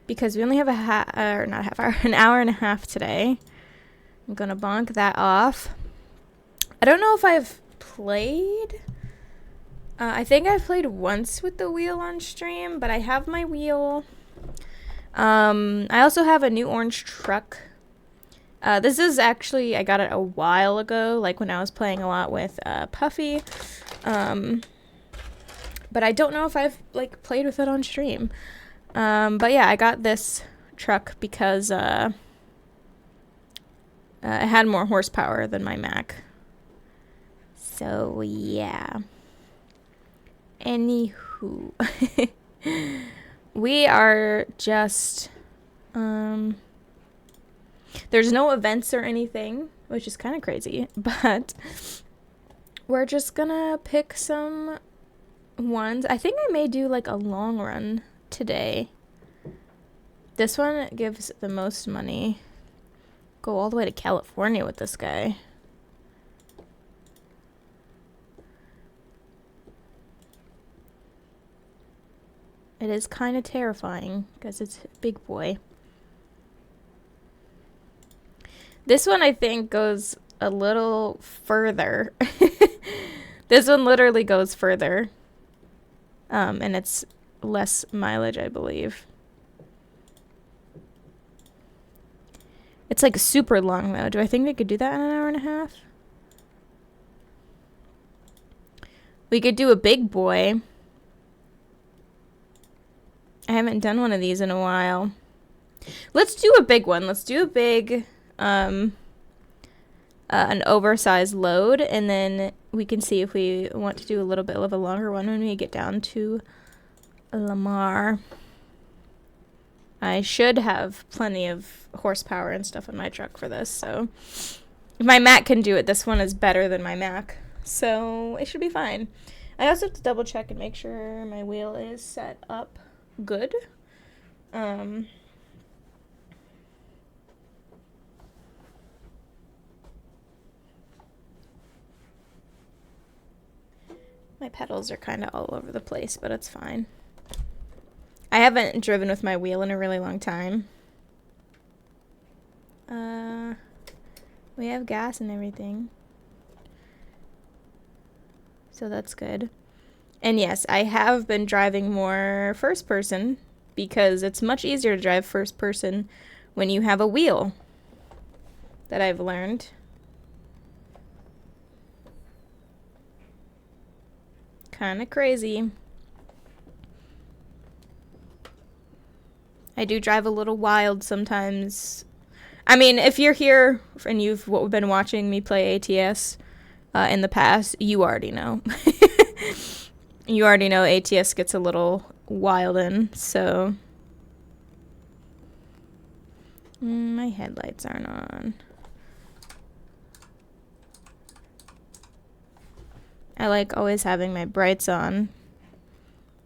because we only have an hour and a half today. I'm gonna bonk that off. I don't know if I've played. I think I've played once with the wheel on stream, but I have my wheel. I also have a new orange truck. This is actually, I got it a while ago, like when I was playing a lot with Puffy. But I don't know if I've like played with it on stream. But yeah, I got this truck because it had more horsepower than my Mac. So yeah. Anywho. We are just there's no events or anything, which is kind of crazy, but we're just gonna pick some ones. I think I may do like a long run today. This one gives the most money. Go all the way to California with this guy. It is kind of terrifying because it's a big boy. This one I think goes a little further. This one literally goes further. And it's less mileage, I believe. It's like super long though. Do I think we could do that in an hour and a half? We could do a big boy. I haven't done one of these in a while. Let's do a big one. Let's do a big, an oversized load, and then we can see if we want to do a little bit of a longer one when we get down to Lamar. I should have plenty of horsepower and stuff in my truck for this, so if my Mac can do it, this one is better than my Mac, so it should be fine. I also have to double check and make sure my wheel is set up good. My pedals are kind of all over the place, but it's fine. I haven't driven with my wheel in a really long time. We have gas and everything, so that's good. And yes, I have been driving more first person because it's much easier to drive first person when you have a wheel, that I've learned. Kind of crazy. I do drive a little wild sometimes. I mean, if you're here and you've been watching me play ATS in the past, you already know. You already know ATS gets a little wild in, so. My headlights aren't on. I like always having my brights on,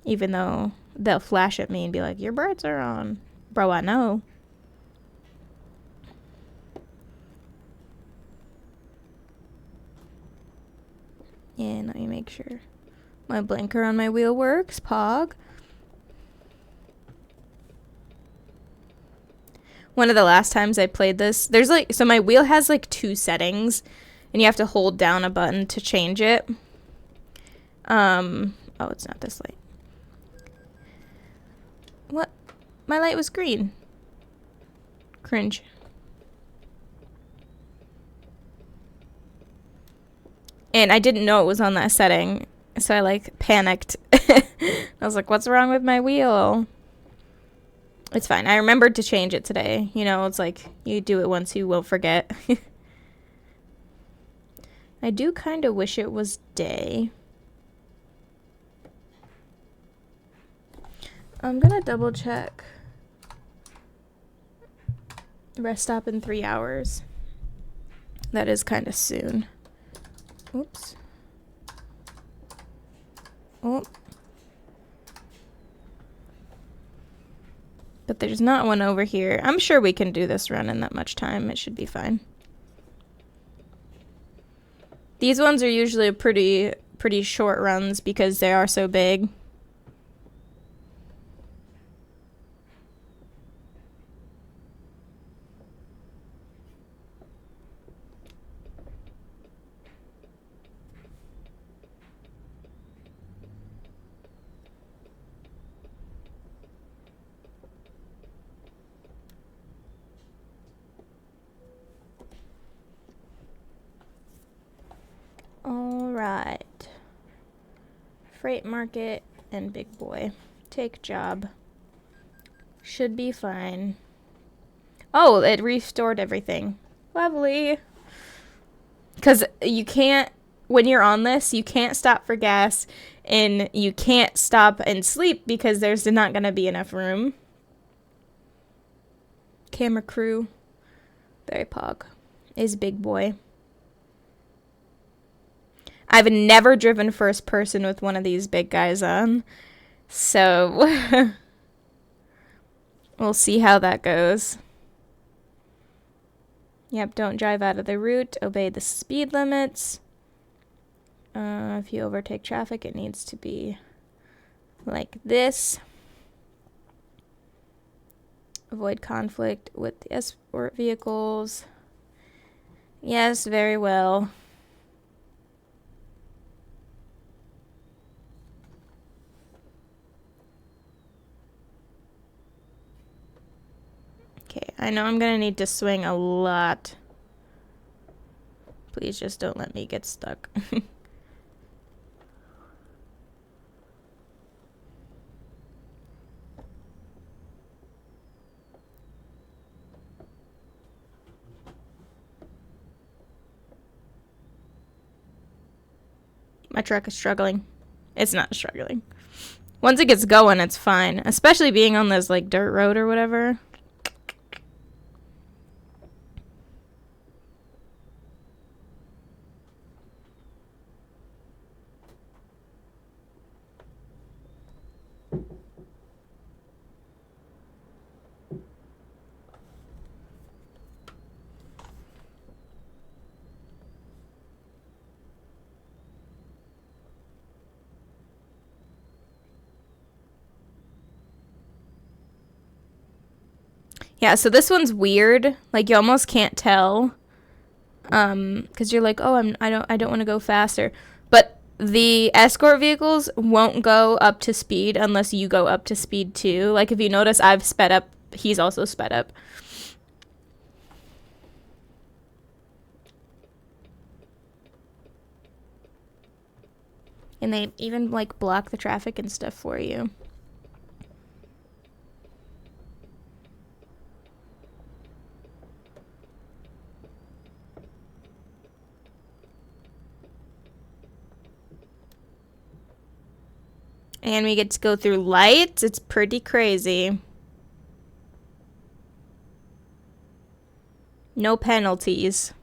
even though they'll flash at me and be like, your brights are on. Bro, I know. And let me make sure my blinker on my wheel works. Pog. One of the last times I played this, there's like, so my wheel has like 2 settings, and you have to hold down a button to change it. Oh, it's not this light. What? My light was green. Cringe. And I didn't know it was on that setting, so I like panicked. I was like, what's wrong with my wheel? It's fine. I remembered to change it today. You know, it's like you do it once, you won't forget. I do kind of wish it was day. I'm gonna double check. Rest stop in 3 hours. That is kind of soon. Oops. Oh. But there's not one over here. I'm sure we can do this run in that much time. It should be fine. These ones are usually pretty short runs because they are so big. Freight market and big boy. Take job. Should be fine. Oh, it restored everything. Lovely. Because you can't, when you're on this, you can't stop for gas, and you can't stop and sleep because there's not going to be enough room. Camera crew. Very pog. Is big boy. I've never driven first person with one of these big guys on. So, we'll see how that goes. Yep, don't drive out of the route. Obey the speed limits. If you overtake traffic, it needs to be like this. Avoid conflict with the escort vehicles. Yes, very well. Okay, I know I'm gonna need to swing a lot. Please just don't let me get stuck. My truck is struggling. It's not struggling. Once it gets going, it's fine. Especially being on this, like, dirt road or whatever. Yeah, so this one's weird. Like, you almost can't tell. Because you're like, oh, I don't want to go faster. But the escort vehicles won't go up to speed unless you go up to speed too. Like, if you notice, I've sped up. He's also sped up. And they even, like, block the traffic and stuff for you. And we get to go through lights. It's pretty crazy. No penalties.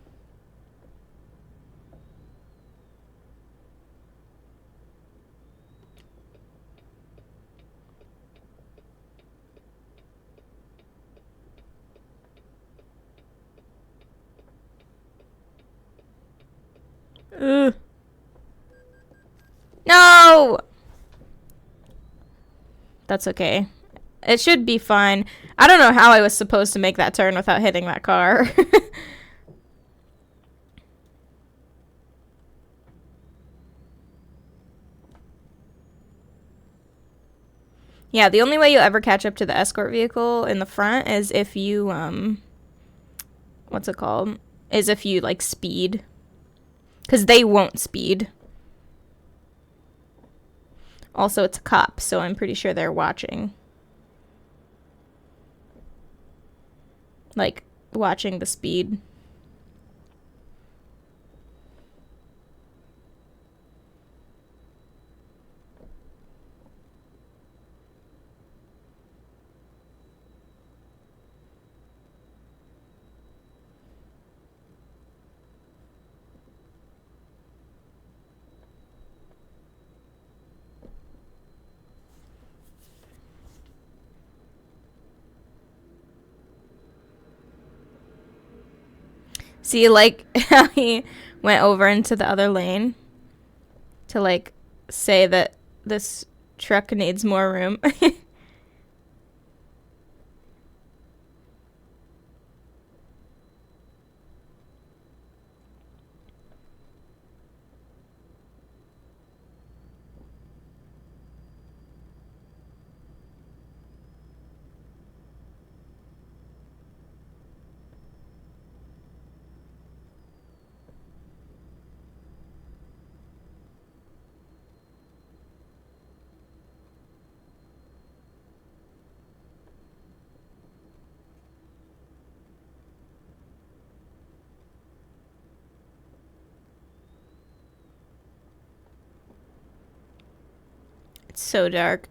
Ugh. No! That's okay. It should be fine. I don't know how I was supposed to make that turn without hitting that car. Yeah, the only way you'll ever catch up to the escort vehicle in the front is if you, what's it called? Is if you, like, speed. Because they won't speed. Also, it's a cop, so I'm pretty sure they're watching. Like, watching the speed. See, like, how he went over into the other lane to, like, say that this truck needs more room. It's so dark.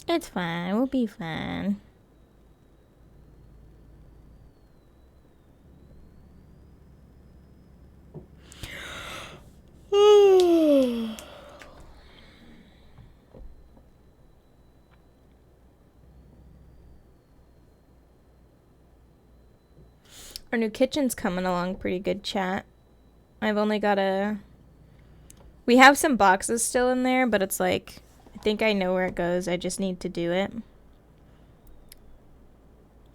It's fine. We'll be fine. Our new kitchen's coming along pretty good, chat. I've only got we have some boxes still in there, but it's like, I think I know where it goes. I just need to do it.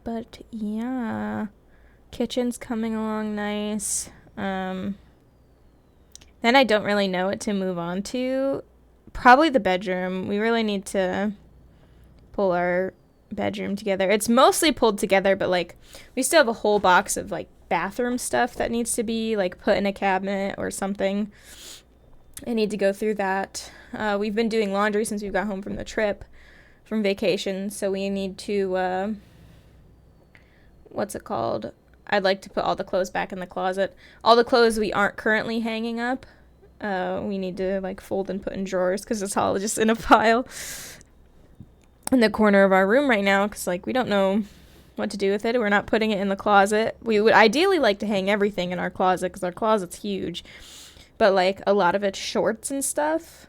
But yeah, kitchen's coming along nice. Then I don't really know what to move on to. Probably the bedroom. We really need to pull our bedroom together. It's mostly pulled together, but like we still have a whole box of like bathroom stuff that needs to be like put in a cabinet or something. I need to go through that. We've been doing laundry since we got home from the trip, from vacation, so we need to what's it called? I'd like to put all the clothes back in the closet. All the clothes we aren't currently hanging up, we need to like fold and put in drawers because it's all just in a pile in the corner of our room right now because like we don't know what to do with it. We're not putting it in the closet. We would ideally like to hang everything in our closet because our closet's huge, but like a lot of it's shorts and stuff,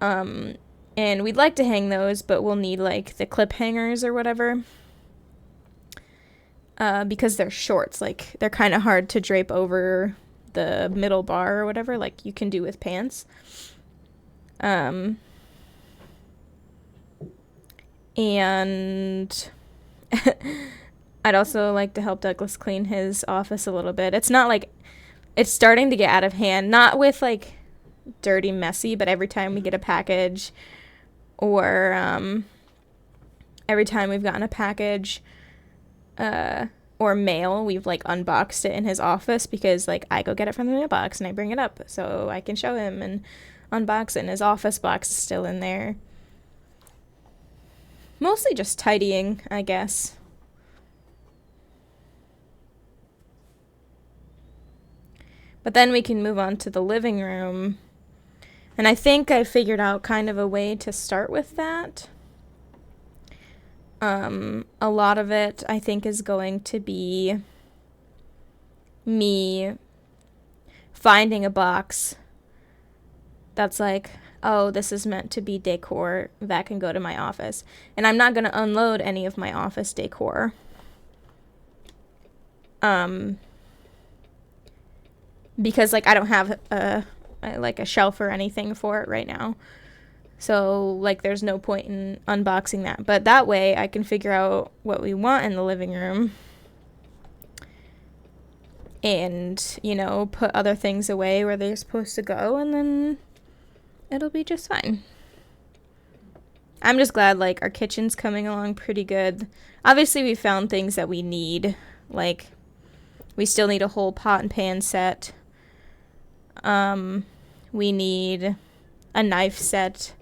and we'd like to hang those, but we'll need like the clip hangers or whatever, because they're shorts. Like they're kind of hard to drape over the middle bar or whatever like you can do with pants. And I'd also like to help Douglas clean his office a little bit. It's not like it's starting to get out of hand, not with like dirty, messy, but every time we get a package or every time we've gotten a package or mail, we've like unboxed it in his office because like I go get it from the mailbox and I bring it up so I can show him and unbox it, and his office box is still in there. Mostly just tidying, I guess. But then we can move on to the living room. And I think I figured out kind of a way to start with that. A lot of it, I think, is going to be me finding a box that's like, oh, this is meant to be decor that can go to my office. And I'm not going to unload any of my office decor. Because like I don't have a shelf or anything for it right now. So like there's no point in unboxing that. But that way I can figure out what we want in the living room. And, you know, put other things away where they're supposed to go, and then it'll be just fine. I'm just glad, like, our kitchen's coming along pretty good. Obviously, we found things that we need. Like, we still need a whole pot and pan set. We need a knife set.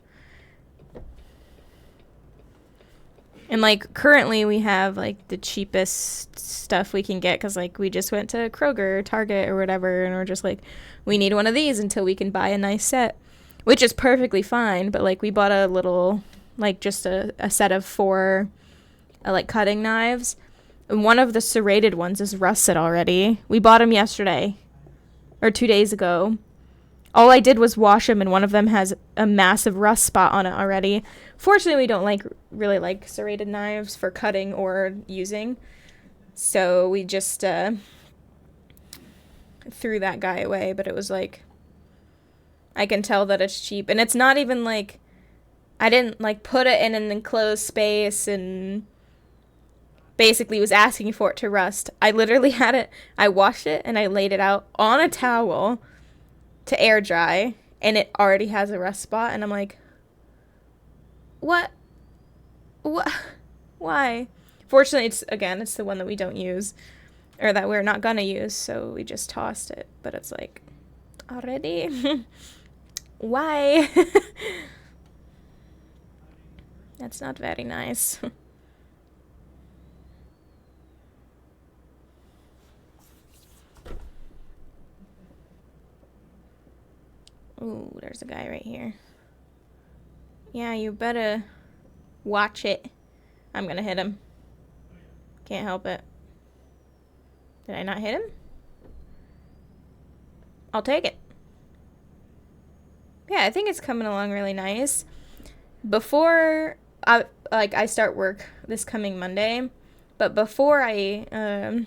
And, like, currently we have, like, the cheapest stuff we can get because, like, we just went to Kroger or Target or whatever, and we're just like, we need one of these until we can buy a nice set. Which is perfectly fine, but, like, we bought a little, like, just a set of 4, like, cutting knives. And one of the serrated ones is rusted already. We bought them yesterday. Or 2 days ago. All I did was wash them, and one of them has a massive rust spot on it already. Fortunately, we don't, really like serrated knives for cutting or using. So we just threw that guy away, but it was, like, I can tell that it's cheap. And it's not even, like, I didn't, like, put it in an enclosed space and basically was asking for it to rust. I literally had it, I washed it, and I laid it out on a towel to air dry, and it already has a rust spot, and I'm like, what why? Fortunately, it's the one that we don't use, or that we're not gonna use, so we just tossed it. But it's like, already? Why? That's not very nice. Ooh, there's a guy right here. Yeah, you better watch it. I'm gonna hit him. Can't help it. Did I not hit him? I'll take it. Yeah, I think it's coming along really nice. Before I start work this coming Monday, but before I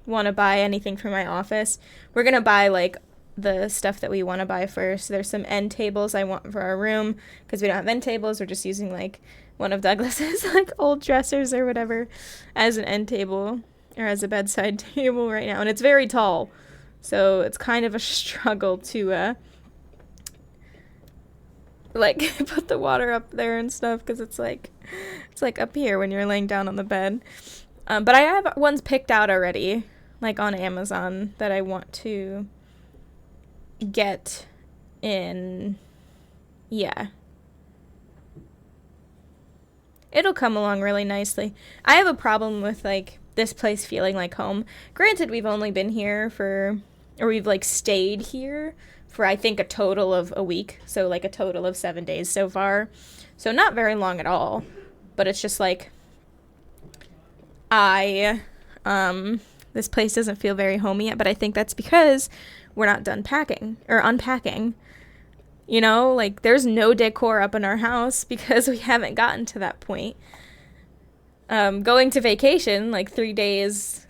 want to buy anything for my office, we're gonna buy like the stuff that we want to buy first. There's some end tables I want for our room because we don't have end tables. We're just using like one of Douglas's like old dressers or whatever as an end table or as a bedside table right now, and it's very tall, so it's kind of a struggle to like put the water up there and stuff because it's like up here when you're laying down on the bed. But I have ones picked out already, like on Amazon, that I want to get in. Yeah, it'll come along really nicely. I have a problem with like this place feeling like home. Granted, we've only been here we've like stayed here for I think a total of a week, so like a total of 7 days so far, so not very long at all. But it's just like this place doesn't feel very homey yet, but I think that's because we're not done packing or unpacking. You know, like there's no decor up in our house because we haven't gotten to that point. Going to vacation like 3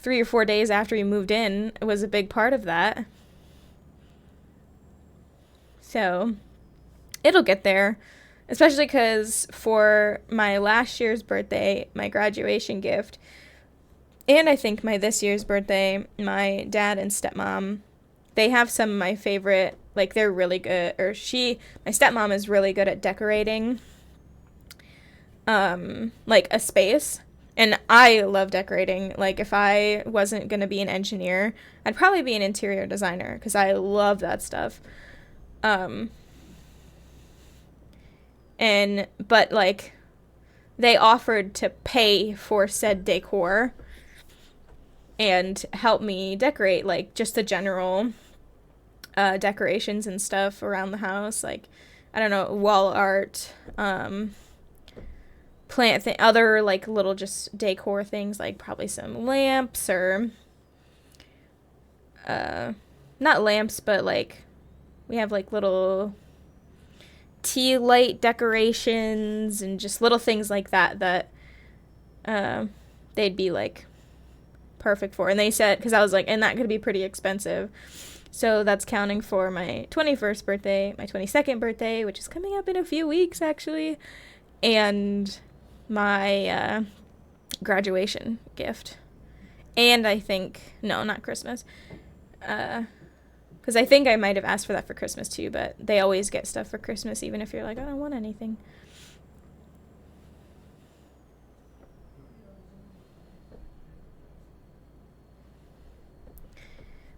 or 4 days after we moved in was a big part of that. So it'll get there, especially because for my last year's birthday, my graduation gift, and I think my this year's birthday, my dad and stepmom, they have some of my favorite, like they're really good, my stepmom is really good at decorating, like a space. And I love decorating. Like if I wasn't going to be an engineer, I'd probably be an interior designer because I love that stuff. But like they offered to pay for said decor and help me decorate like just the general decorations and stuff around the house, like I don't know, wall art, other like little just decor things, like probably some lamps or not lamps, but like we have like little tea light decorations and just little things like that they'd be like perfect for. And they said, because I was like, and that could be pretty expensive, so that's counting for my 21st birthday, my 22nd birthday, which is coming up in a few weeks actually, and my graduation gift. And I think not Christmas, because I think I might have asked for that for Christmas too, but they always get stuff for Christmas, even if you're like, I don't want anything.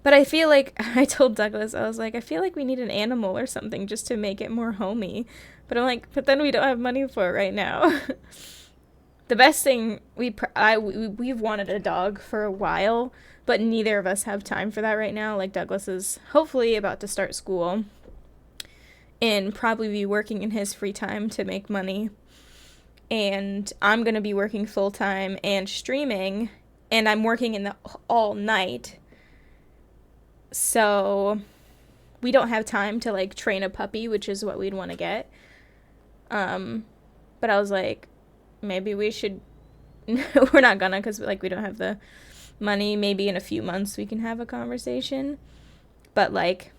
But I feel like, I told Douglas, I was like, I feel like we need an animal or something just to make it more homey. But I'm like, but then we don't have money for it right now. The best thing, we've wanted a dog for a while, but neither of us have time for that right now. Like Douglas is hopefully about to start school and probably be working in his free time to make money. And I'm going to be working full time and streaming, and I'm working in the all night. So we don't have time to like train a puppy, which is what we'd want to get. But I was like, maybe we should, we're not gonna, because like we don't have the money. Maybe in a few months we can have a conversation. But like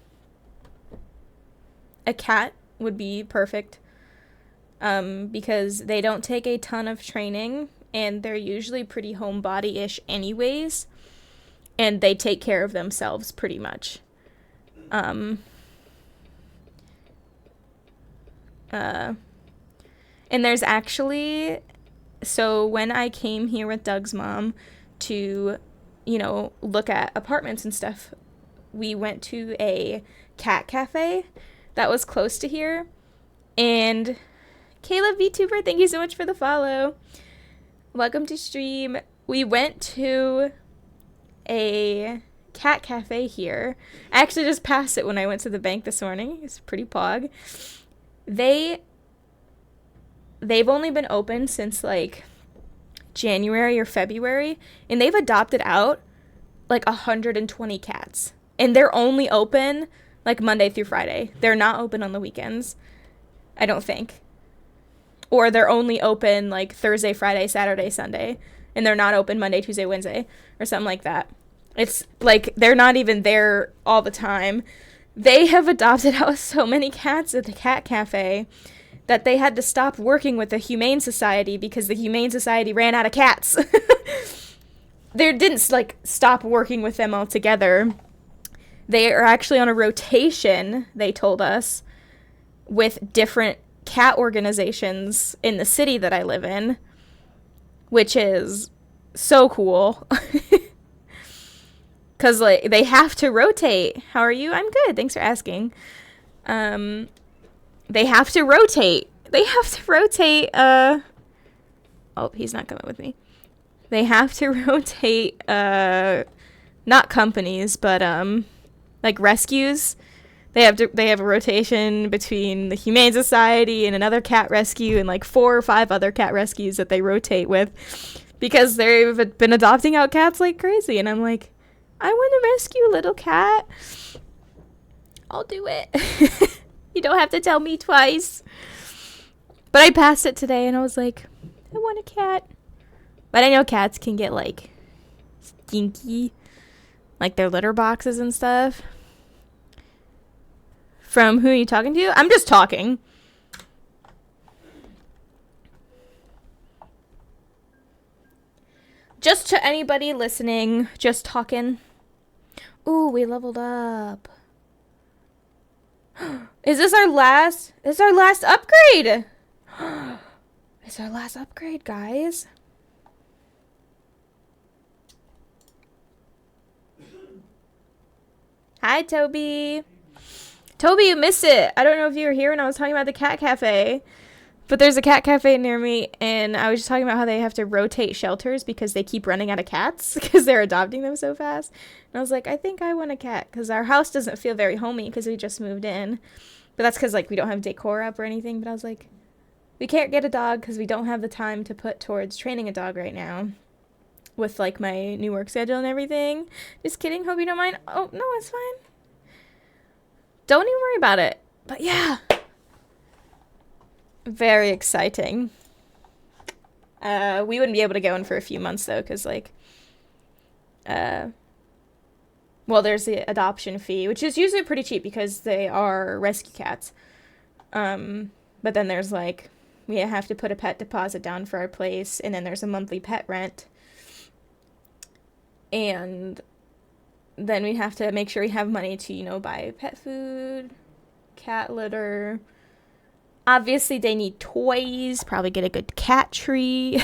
a cat would be perfect, because they don't take a ton of training and they're usually pretty homebody-ish anyways, and they take care of themselves pretty much. And there's actually So when I came here with Doug's mom to, look at apartments and stuff, we went to a cat cafe that was close to here. And Caleb VTuber, thank you so much for the follow. Welcome to stream. We went to a cat cafe here. I actually just passed it when I went to the bank this morning. It's pretty pog. They've only been open since like January or February, and they've adopted out like 120 cats. And they're only open like Monday through Friday. They're not open on the weekends, I don't think. Or they're only open like Thursday, Friday, Saturday, Sunday. And they're not open Monday, Tuesday, Wednesday, or something like that. It's like they're not even there all the time. They have adopted out so many cats at the cat cafe that they had to stop working with the Humane Society because the Humane Society ran out of cats. They didn't like stop working with them altogether. They are actually on a rotation, they told us, with different cat organizations in the city that I live in, which is so cool. Because like they have to rotate. How are you? I'm good. Thanks for asking. They have to rotate. Oh, he's not coming with me. They have to rotate, not companies, but like rescues. They have a rotation between the Humane Society and another cat rescue and like 4 or 5 other cat rescues that they rotate with because they've been adopting out cats like crazy. And I'm like, I want to rescue a little cat. I'll do it. You don't have to tell me twice. But I passed it today and I was like, I want a cat. But I know cats can get like stinky, like their litter boxes and stuff. From who are you talking to? I'm just talking. Just to anybody listening, just talking. Ooh, we leveled up. Is this our last? This is our last upgrade. It's our last upgrade, guys. Hi, Toby. Toby, you missed it. I don't know if you were here when I was talking about the cat cafe, but there's a cat cafe near me, and I was just talking about how they have to rotate shelters because they keep running out of cats because they're adopting them so fast. And I was like, I think I want a cat because our house doesn't feel very homey because we just moved in. But that's because like we don't have decor up or anything. But I was like, we can't get a dog because we don't have the time to put towards training a dog right now with like my new work schedule and everything. Just kidding. Hope you don't mind. Oh, no, it's fine. Don't even worry about it. But yeah. Very exciting. We wouldn't be able to go in for a few months though, because like, well, there's the adoption fee, which is usually pretty cheap because they are rescue cats. But then there's like, we have to put a pet deposit down for our place, and then there's a monthly pet rent. And then we have to make sure we have money to, buy pet food, cat litter. Obviously, they need toys, probably get a good cat tree.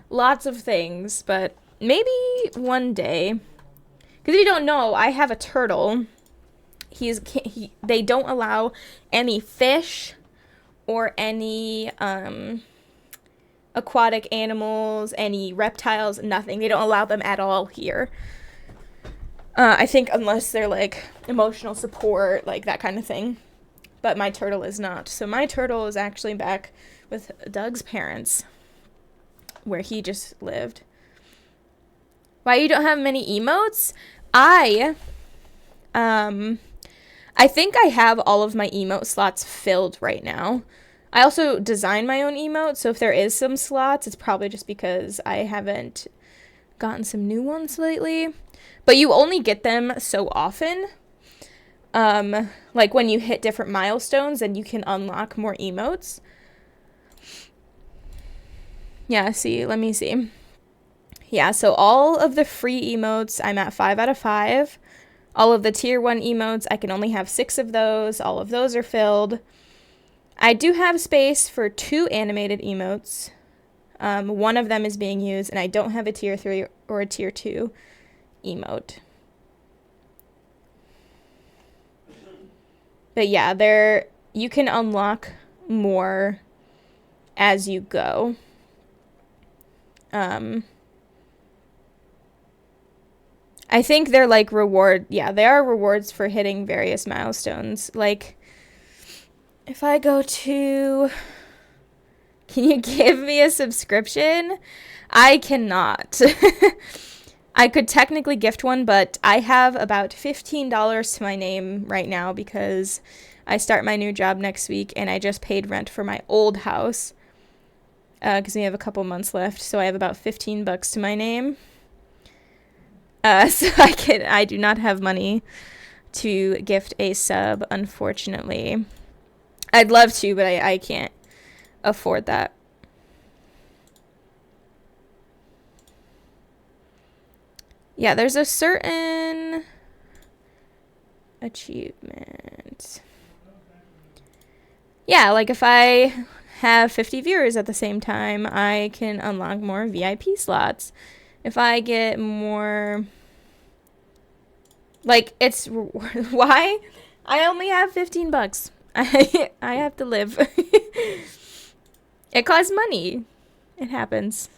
Lots of things, but maybe one day. Because if you don't know, I have a turtle. They don't allow any fish or any aquatic animals, any reptiles, nothing. They don't allow them at all here. I think unless they're like emotional support, like that kind of thing. But my turtle is not. So my turtle is actually back with Doug's parents, where he just lived. Why you don't have many emotes? I think I have all of my emote slots filled right now. I also design my own emotes, so if there is some slots, it's probably just because I haven't gotten some new ones lately. But you only get them so often. Like when you hit different milestones, then you can unlock more emotes. Yeah, let me see. Yeah, so all of the free emotes, I'm at 5 out of 5. All of the tier 1 emotes, I can only have 6 of those. All of those are filled. I do have space for 2 animated emotes. One of them is being used, and I don't have a tier 3 or a tier 2 emote. But yeah, you can unlock more as you go. I think they're like they are rewards for hitting various milestones. Like, if I go to, can you give me a subscription? I cannot. I could technically gift one, but I have about $15 to my name right now because I start my new job next week and I just paid rent for my old house because we have a couple months left. So I have about $15 to my name. So I do not have money to gift a sub, unfortunately. I'd love to, but I can't afford that. Yeah, there's a certain achievement. Yeah, like if I have 50 viewers at the same time, I can unlock more VIP slots. If I get more, like, it's why I only have $15. I have to live. It costs money. It happens.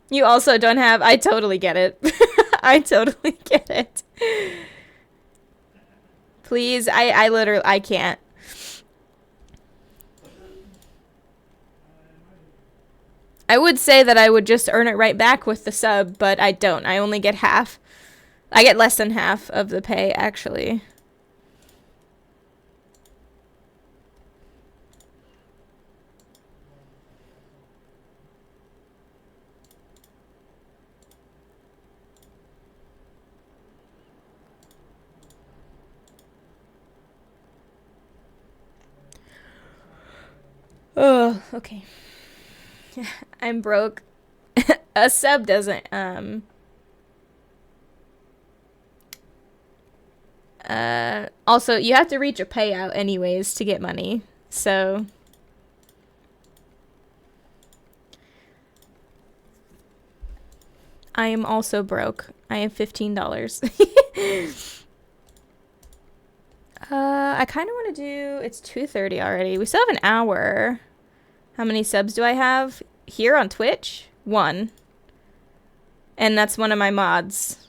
You also don't have, I totally get it. I totally get it. Please, I literally, I can't. I would say that I would just earn it right back with the sub, but I don't. I only get half. I get less than half of the pay, actually. Oh, okay. I'm broke. A sub doesn't, also, you have to reach a payout anyways to get money, so. I am also broke. I have $15. I kind of want to do, it's 2:30 already. We still have an hour. How many subs do I have? Here on Twitch? 1. And that's one of my mods.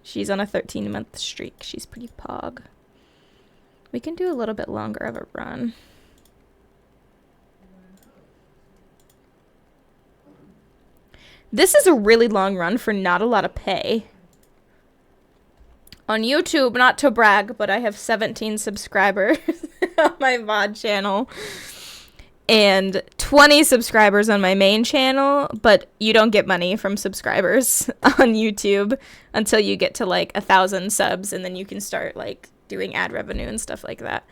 She's on a 13-month streak. She's pretty pog. We can do a little bit longer of a run. This is a really long run for not a lot of pay. On YouTube, not to brag, but I have 17 subscribers on my VOD channel. And 20 subscribers on my main channel, but you don't get money from subscribers on YouTube until you get to like 1,000 subs, and then you can start like doing ad revenue and stuff like that.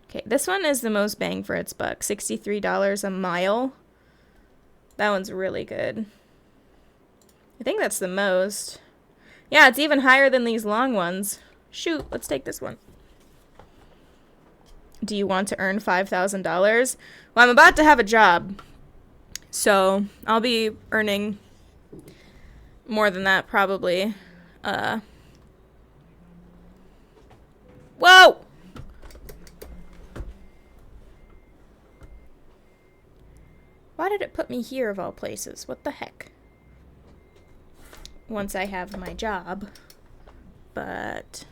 Okay, this one is the most bang for its buck. $63 a mile. That one's really good. I think that's the most. Yeah, it's even higher than these long ones. Shoot, let's take this one. Do you want to earn $5,000? Well, I'm about to have a job, so I'll be earning more than that probably. Whoa! Why did it put me here of all places? What the heck? Once I have my job, but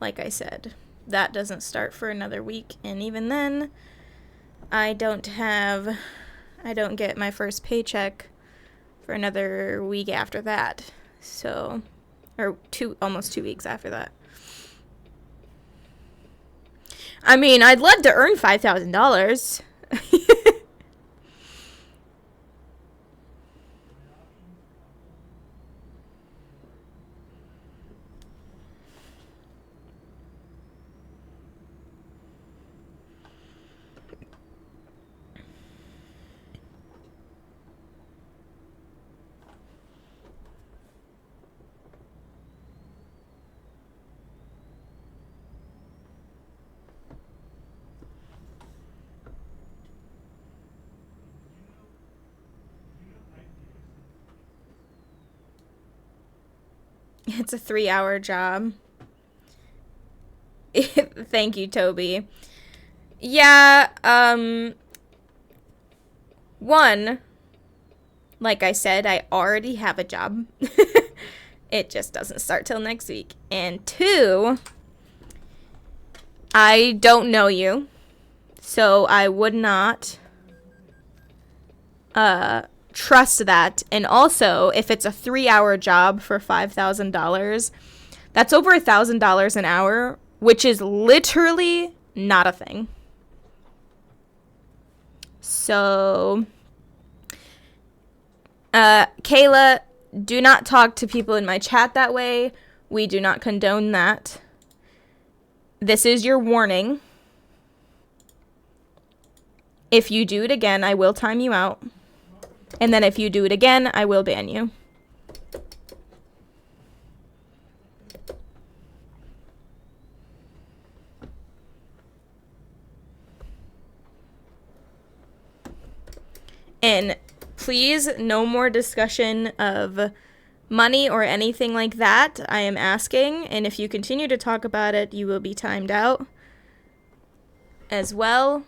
like I said, that doesn't start for another week, and even then, I don't get my first paycheck for another week after that. So, or almost 2 weeks after that. I mean, I'd love to earn $5,000. It's a 3-hour job. Thank you, Toby. Yeah, one, like I said, I already have a job. It just doesn't start till next week. And two, I don't know you, so I would not trust that. And also, if it's a 3-hour job for $5,000, that's over $1,000 an hour, which is literally not a thing. So, Kayla, do not talk to people in my chat that way. We do not condone that. This is your warning. If you do it again, I will time you out. And then if you do it again, I will ban you. And please, no more discussion of money or anything like that. I am asking, and if you continue to talk about it, you will be timed out as well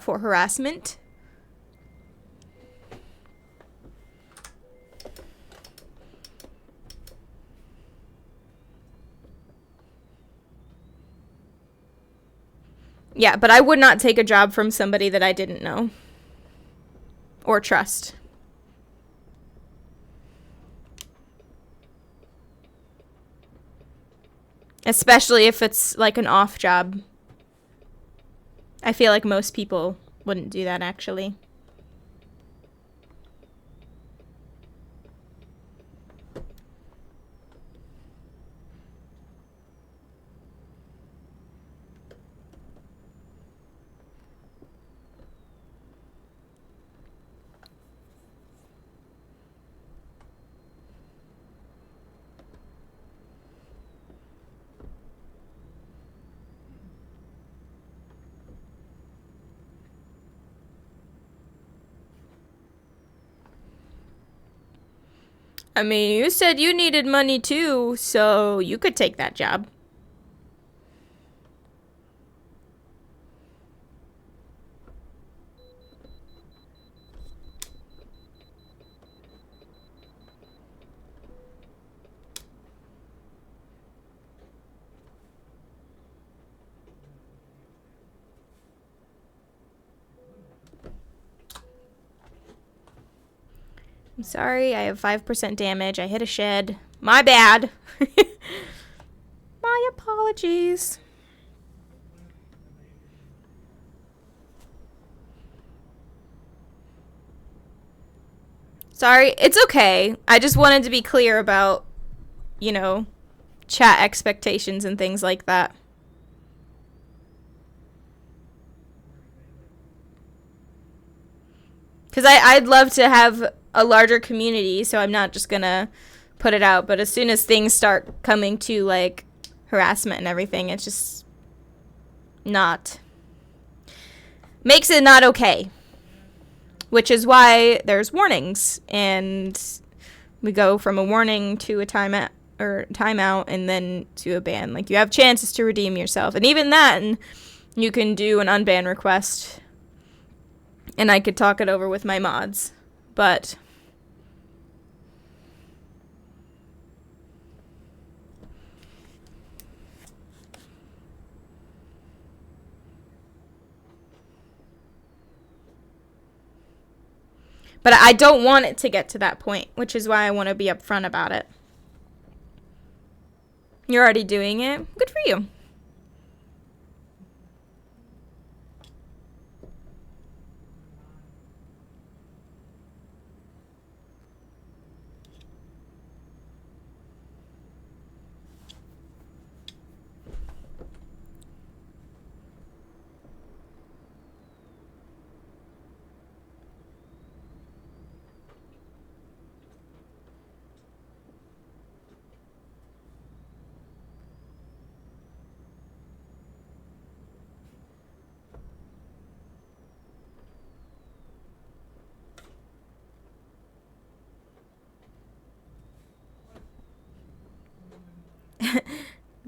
for harassment. Yeah, but I would not take a job from somebody that I didn't know or trust. Especially if it's like an off job. I feel like most people wouldn't do that, actually. I mean, you said you needed money too, so you could take that job. I'm sorry, I have 5% damage. I hit a shed. My bad. My apologies. Sorry, it's okay. I just wanted to be clear about, you know, chat expectations and things like that. Because I'd love to have a larger community, so I'm not just gonna put it out. But as soon as things start coming to, like, harassment and everything, it's just not... makes it not okay. Which is why there's warnings. And we go from a warning to a timeout, and then to a ban. Like, you have chances to redeem yourself. And even then, you can do an unban request. And I could talk it over with my mods. But I don't want it to get to that point, which is why I want to be upfront about it. You're already doing it. Good for you.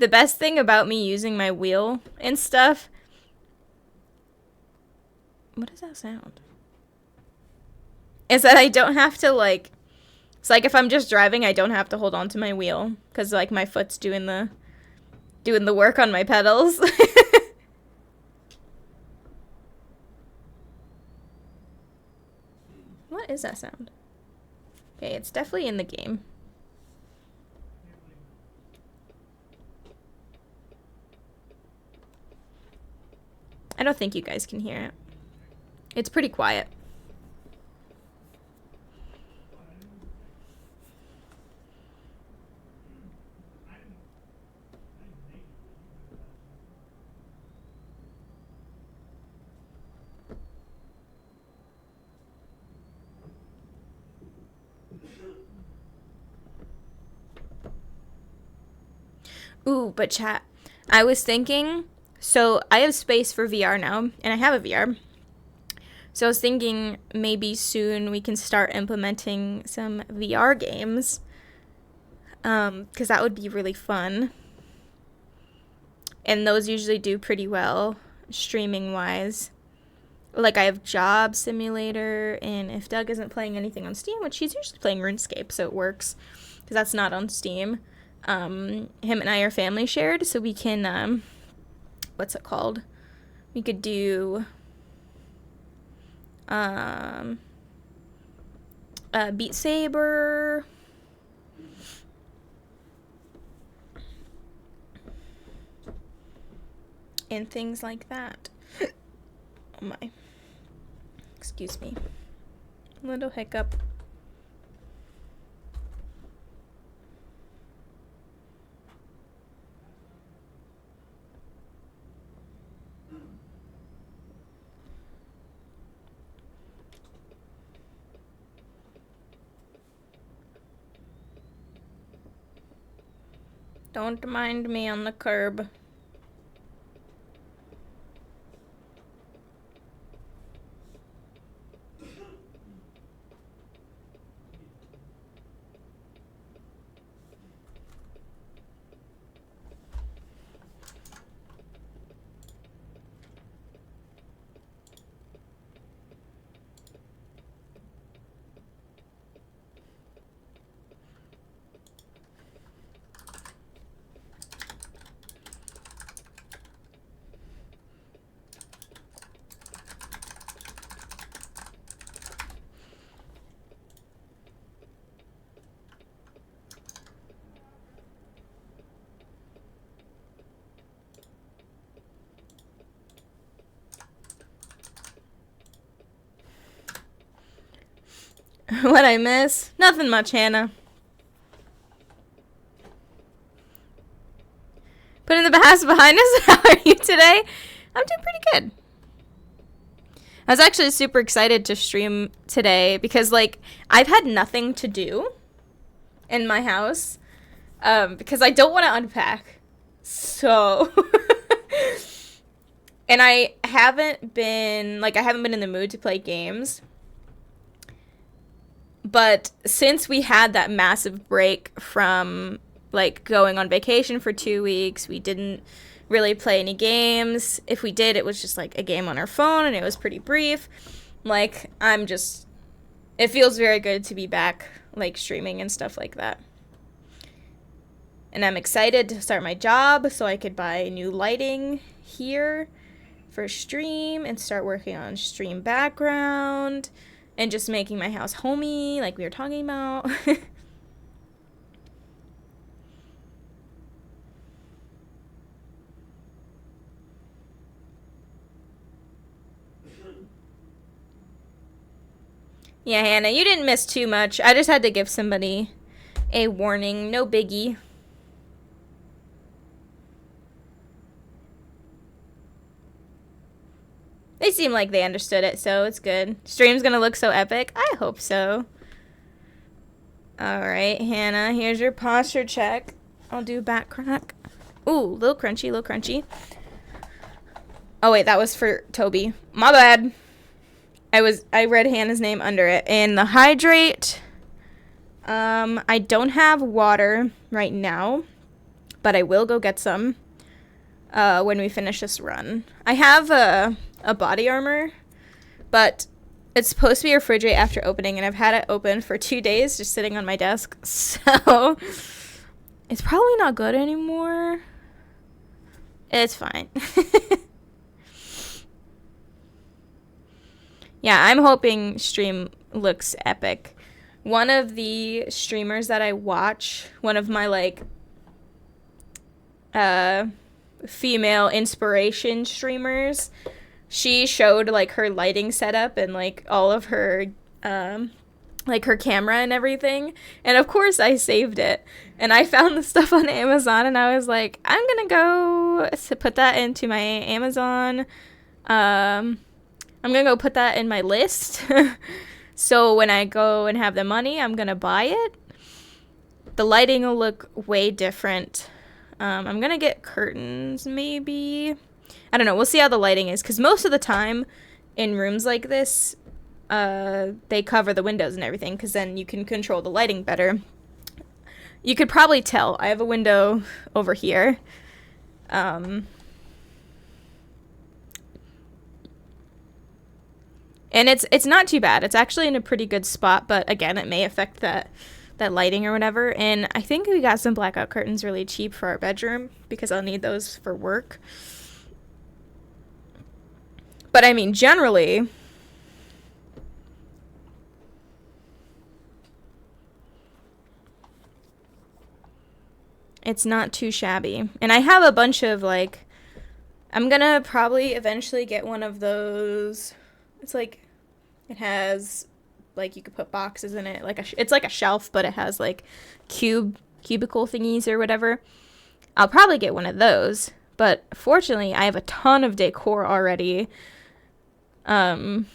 the best thing about me using my wheel and stuff. What does that sound? Is that I don't have to, like, it's like if I'm just driving, I don't have to hold on to my wheel because, like, my foot's doing the work on my pedals. What is that sound? Okay, it's definitely in the game. I don't think you guys can hear it. It's pretty quiet. Ooh, but chat, I was thinking, so I have space for VR now, and I have a VR. So I was thinking maybe soon we can start implementing some VR games, because that would be really fun. And those usually do pretty well, streaming-wise. Like, I have Job Simulator, and if Doug isn't playing anything on Steam, which he's usually playing RuneScape, so it works, because that's not on Steam. Him and I are family shared, so we can, what's it called? We could do, Beat Saber, and things like that. Oh my. Excuse me. Little hiccup. Don't mind me on the curb. What I miss? Nothing much, Hannah. Putting the past behind us. How are you today? I'm doing pretty good. I was actually super excited to stream today because, like, I've had nothing to do in my house because I don't want to unpack. So, and I haven't been in the mood to play games. But since we had that massive break from, like, going on vacation for 2 weeks, we didn't really play any games. If we did, it was just, like, a game on our phone, and it was pretty brief. Like, it feels very good to be back, like, streaming and stuff like that. And I'm excited to start my job so I could buy new lighting here for stream and start working on stream background. And just making my house homey, like we were talking about. Yeah, Hannah, you didn't miss too much. I just had to give somebody a warning. No biggie. They seem like they understood it, so it's good. Stream's gonna look so epic. I hope so. Alright, Hannah, here's your posture check. I'll do back crack. Ooh, little crunchy, little crunchy. Oh, wait, that was for Toby. My bad. I read Hannah's name under it. And the hydrate, I don't have water right now, but I will go get some when we finish this run. I have a body armor, but it's supposed to be refrigerated after opening, and I've had it open for 2 days just sitting on my desk, so it's probably not good anymore. It's fine. Yeah, I'm hoping stream looks epic. One of the streamers that I watch, one of my, like, female inspiration streamers, she showed, like, her lighting setup and, like, all of her, like, her camera and everything. And, of course, I saved it. And I found the stuff on Amazon, and I was like, I'm gonna go to put that into my Amazon. I'm gonna go put that in my list. So when I go and have the money, I'm gonna buy it. The lighting will look way different. I'm gonna get curtains, maybe. I don't know. We'll see how the lighting is, because most of the time in rooms like this, they cover the windows and everything, because then you can control the lighting better. You could probably tell I have a window over here. And it's not too bad. It's actually in a pretty good spot, but again, it may affect that lighting or whatever. And I think we got some blackout curtains really cheap for our bedroom, because I'll need those for work. But I mean, generally, it's not too shabby. And I have a bunch of, like, I'm gonna probably eventually get one of those. It's like, it has, like, you could put boxes in it. Like, it's like a shelf, but it has, like, cubicle thingies or whatever. I'll probably get one of those. But fortunately, I have a ton of decor already that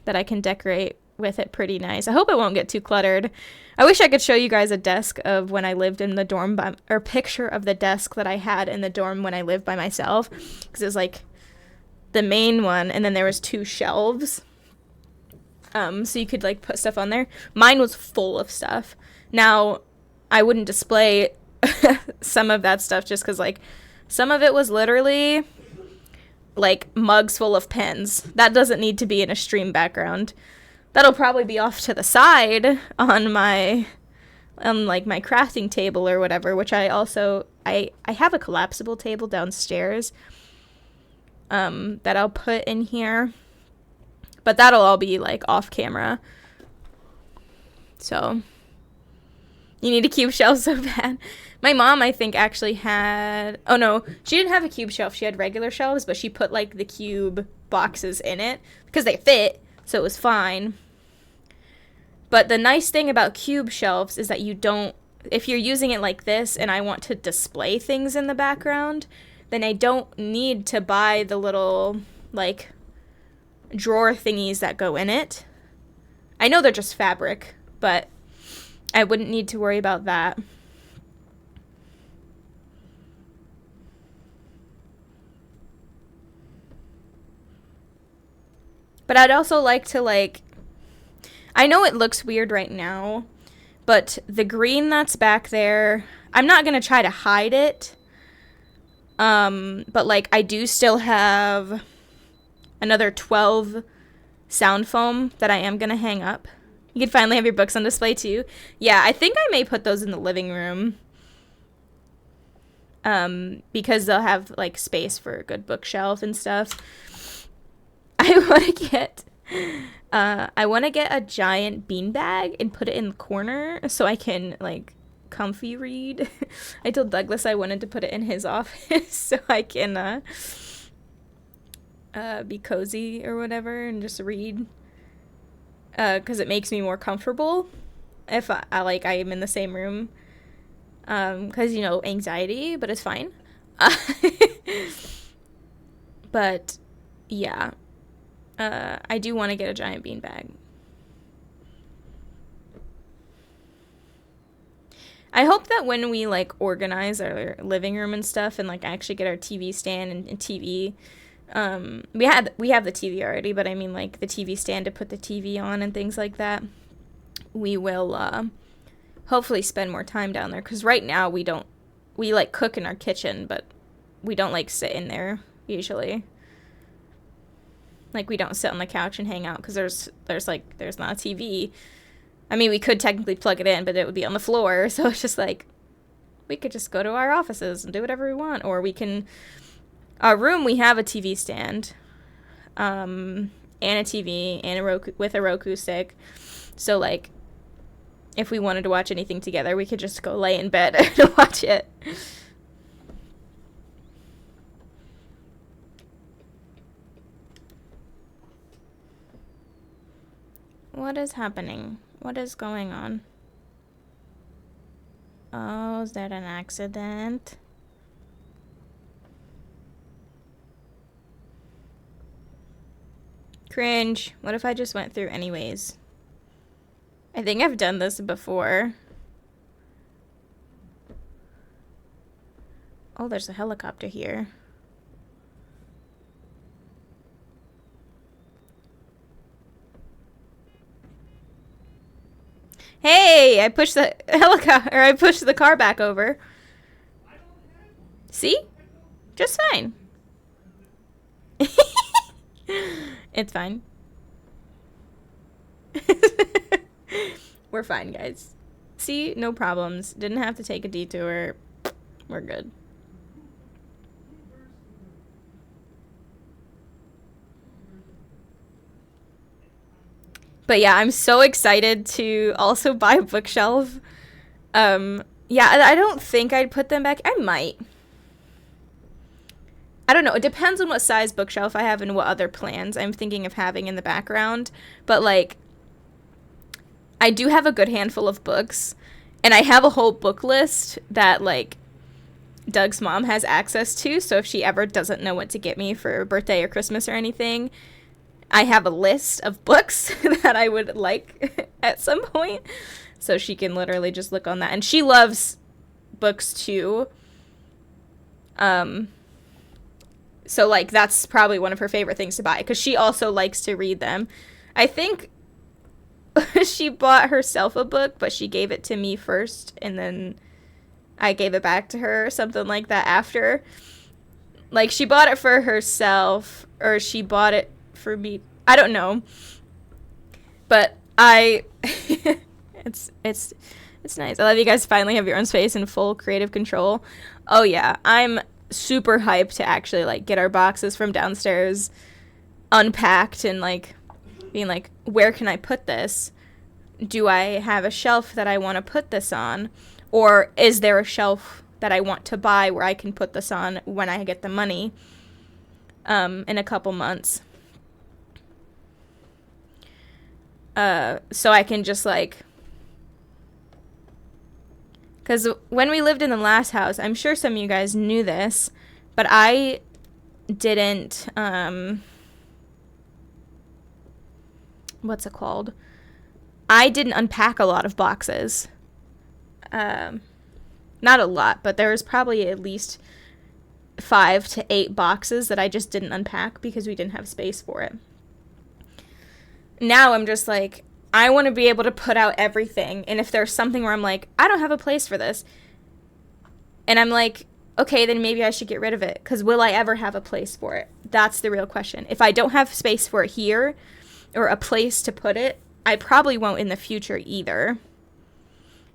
I can decorate with it pretty nice. I hope it won't get too cluttered. I wish I could show you guys a desk of when I lived in the dorm, or picture of the desk that I had in the dorm when I lived by myself. Because it was, like, the main one, and then there was 2 shelves. So you could, like, put stuff on there. Mine was full of stuff. Now, I wouldn't display some of that stuff just because, like, some of it was literally, like, mugs full of pens. That doesn't need to be in a stream background. That'll probably be off to the side on my, like, my crafting table or whatever, which I also, I have a collapsible table downstairs that I'll put in here. But that'll all be, like, off camera. So, you need a cube shelf so bad. My mom, I think, actually had, oh no, she didn't have a cube shelf. She had regular shelves, but she put, like, the cube boxes in it because they fit, so it was fine. But the nice thing about cube shelves is that you don't, if you're using it like this and I want to display things in the background, then I don't need to buy the little, like, drawer thingies that go in it. I know they're just fabric, but I wouldn't need to worry about that. But I'd also like to, like, I know it looks weird right now, but the green that's back there, I'm not going to try to hide it. But, like, I do still have another 12 sound foam that I am going to hang up. You can finally have your books on display too. Yeah, I think I may put those in the living room. Because they'll have, like, space for a good bookshelf and stuff. I want to get a giant beanbag and put it in the corner so I can, like, comfy read. I told Douglas I wanted to put it in his office so I can be cozy or whatever and just read, because it makes me more comfortable if I am in the same room, because, you know, anxiety, but it's fine. But yeah, I do want to get a giant beanbag. I hope that when we, like, organize our living room and stuff and, like, actually get our TV stand and TV, we have the TV already, but I mean, like, the TV stand to put the TV on and things like that, we will hopefully spend more time down there, because right now we don't we like cook in our kitchen, but we don't like sit in there usually. Like we don't sit on the couch and hang out because there's not a TV. I mean, we could technically plug it in, but it would be on the floor. So it's just like, we could just go to our offices and do whatever we want. Or we can, our room, we have a TV stand, and a TV and a Roku stick. So like, if we wanted to watch anything together, we could just go lay in bed and watch it. What is happening? What is going on? Oh, is that an accident? Cringe. What if I just went through anyways? I think I've done this before. Oh, there's a helicopter here. Hey, I pushed the helicopter, or I pushed the car back over. See? Just fine. It's fine. We're fine, guys. See? No problems. Didn't have to take a detour. We're good. But yeah, I'm so excited to also buy a bookshelf. Yeah, I don't think I'd put them back. I might. I don't know. It depends on what size bookshelf I have and what other plans I'm thinking of having in the background. But, like, I do have a good handful of books. And I have a whole book list that, like, Doug's mom has access to. So if she ever doesn't know what to get me for birthday or Christmas or anything, I have a list of books that I would like at some point. So she can literally just look on that. And she loves books, too. So, like, that's probably one of her favorite things to buy, because she also likes to read them. I think she bought herself a book, but she gave it to me first, and then I gave it back to her, or something like that after. Like, she bought it for herself, or she bought it for me. I don't know. But it's nice. I love you guys finally have your own space and full creative control. Oh, yeah. I'm super hyped to actually, like, get our boxes from downstairs unpacked and, like, being like, where can I put this? Do I have a shelf that I want to put this on? Or is there a shelf that I want to buy where I can put this on when I get the money in a couple months? So I can just, like, because when we lived in the last house, I'm sure some of you guys knew this, but I didn't, what's it called? I didn't unpack a lot of boxes. Not a lot, but there was probably at least 5 to 8 boxes that I just didn't unpack because we didn't have space for it. Now I'm just like, I want to be able to put out everything. And if there's something where I'm like, I don't have a place for this, and I'm like, okay, then maybe I should get rid of it, because will I ever have a place for it? That's the real question. If I don't have space for it here, or a place to put it, I probably won't in the future either.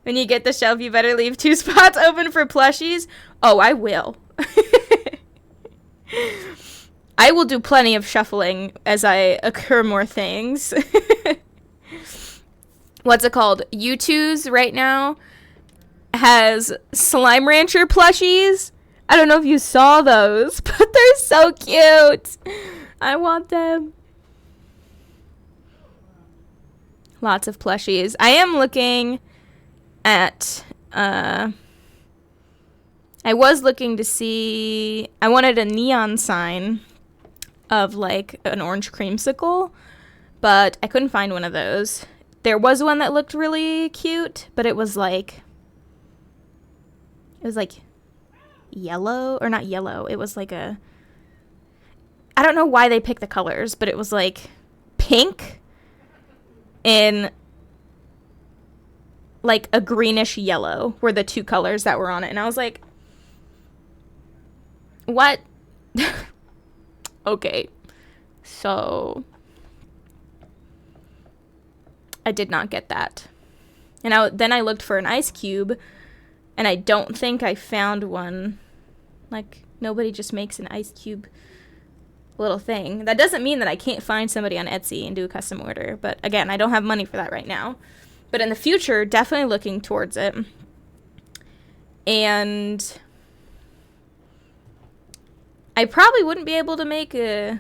When you get the shelf, you better leave 2 spots open for plushies. Oh, I will. I will do plenty of shuffling as I occur more things. What's it called? U2's right now has Slime Rancher plushies. I don't know if you saw those, but they're so cute. I want them. Lots of plushies. I am looking at, I was looking to see, I wanted a neon sign of, like, an orange creamsicle, but I couldn't find one of those. There was one that looked really cute, but it was like yellow, or not yellow. It was like I don't know why they picked the colors, but it was like pink and like a greenish yellow were the 2 colors that were on it. And I was like, What? Okay. So I did not get that. And then I looked for an ice cube, and I don't think I found one. Like, nobody just makes an ice cube little thing. That doesn't mean that I can't find somebody on Etsy and do a custom order. But again, I don't have money for that right now. But in the future, definitely looking towards it. And I probably wouldn't be able to make I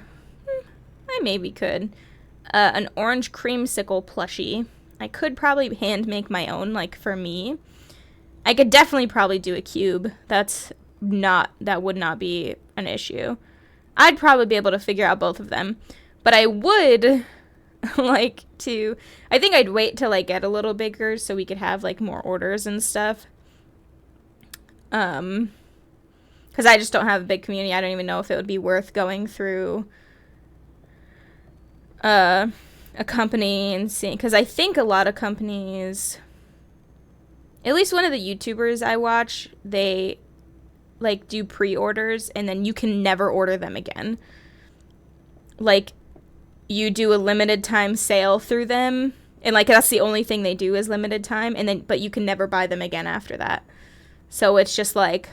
maybe could. An orange creamsicle plushie. I could probably hand make my own, like, for me. I could definitely probably do a cube. That would not be an issue. I'd probably be able to figure out both of them. But I would like to, I think I'd wait till I get a little bigger so we could have, like, more orders and stuff. Because I just don't have a big community. I don't even know if it would be worth going through a company and seeing, because I think a lot of companies, at least one of the YouTubers I watch, they like do pre-orders and then you can never order them again. Like, you do a limited time sale through them, and like that's the only thing they do is limited time, and then but you can never buy them again after that. So it's just like,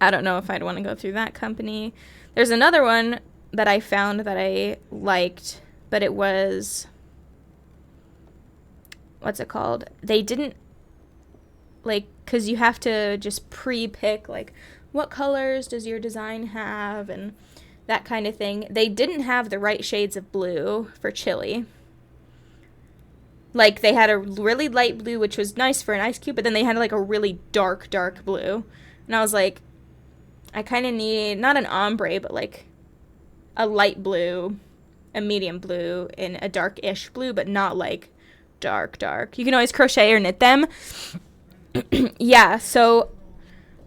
I don't know if I'd want to go through that company. There's another one that I found that I liked, but it was, what's it called? They didn't, like, because you have to just pre-pick, like, what colors does your design have, and that kind of thing. They didn't have the right shades of blue for chili. Like, they had a really light blue, which was nice for an ice cube, but then they had, like, a really dark, dark blue. And I was like, I kind of need, not an ombre, but, like, a light blue, a medium blue, and a dark-ish blue, but not, like, dark, dark. You can always crochet or knit them. Yeah, so,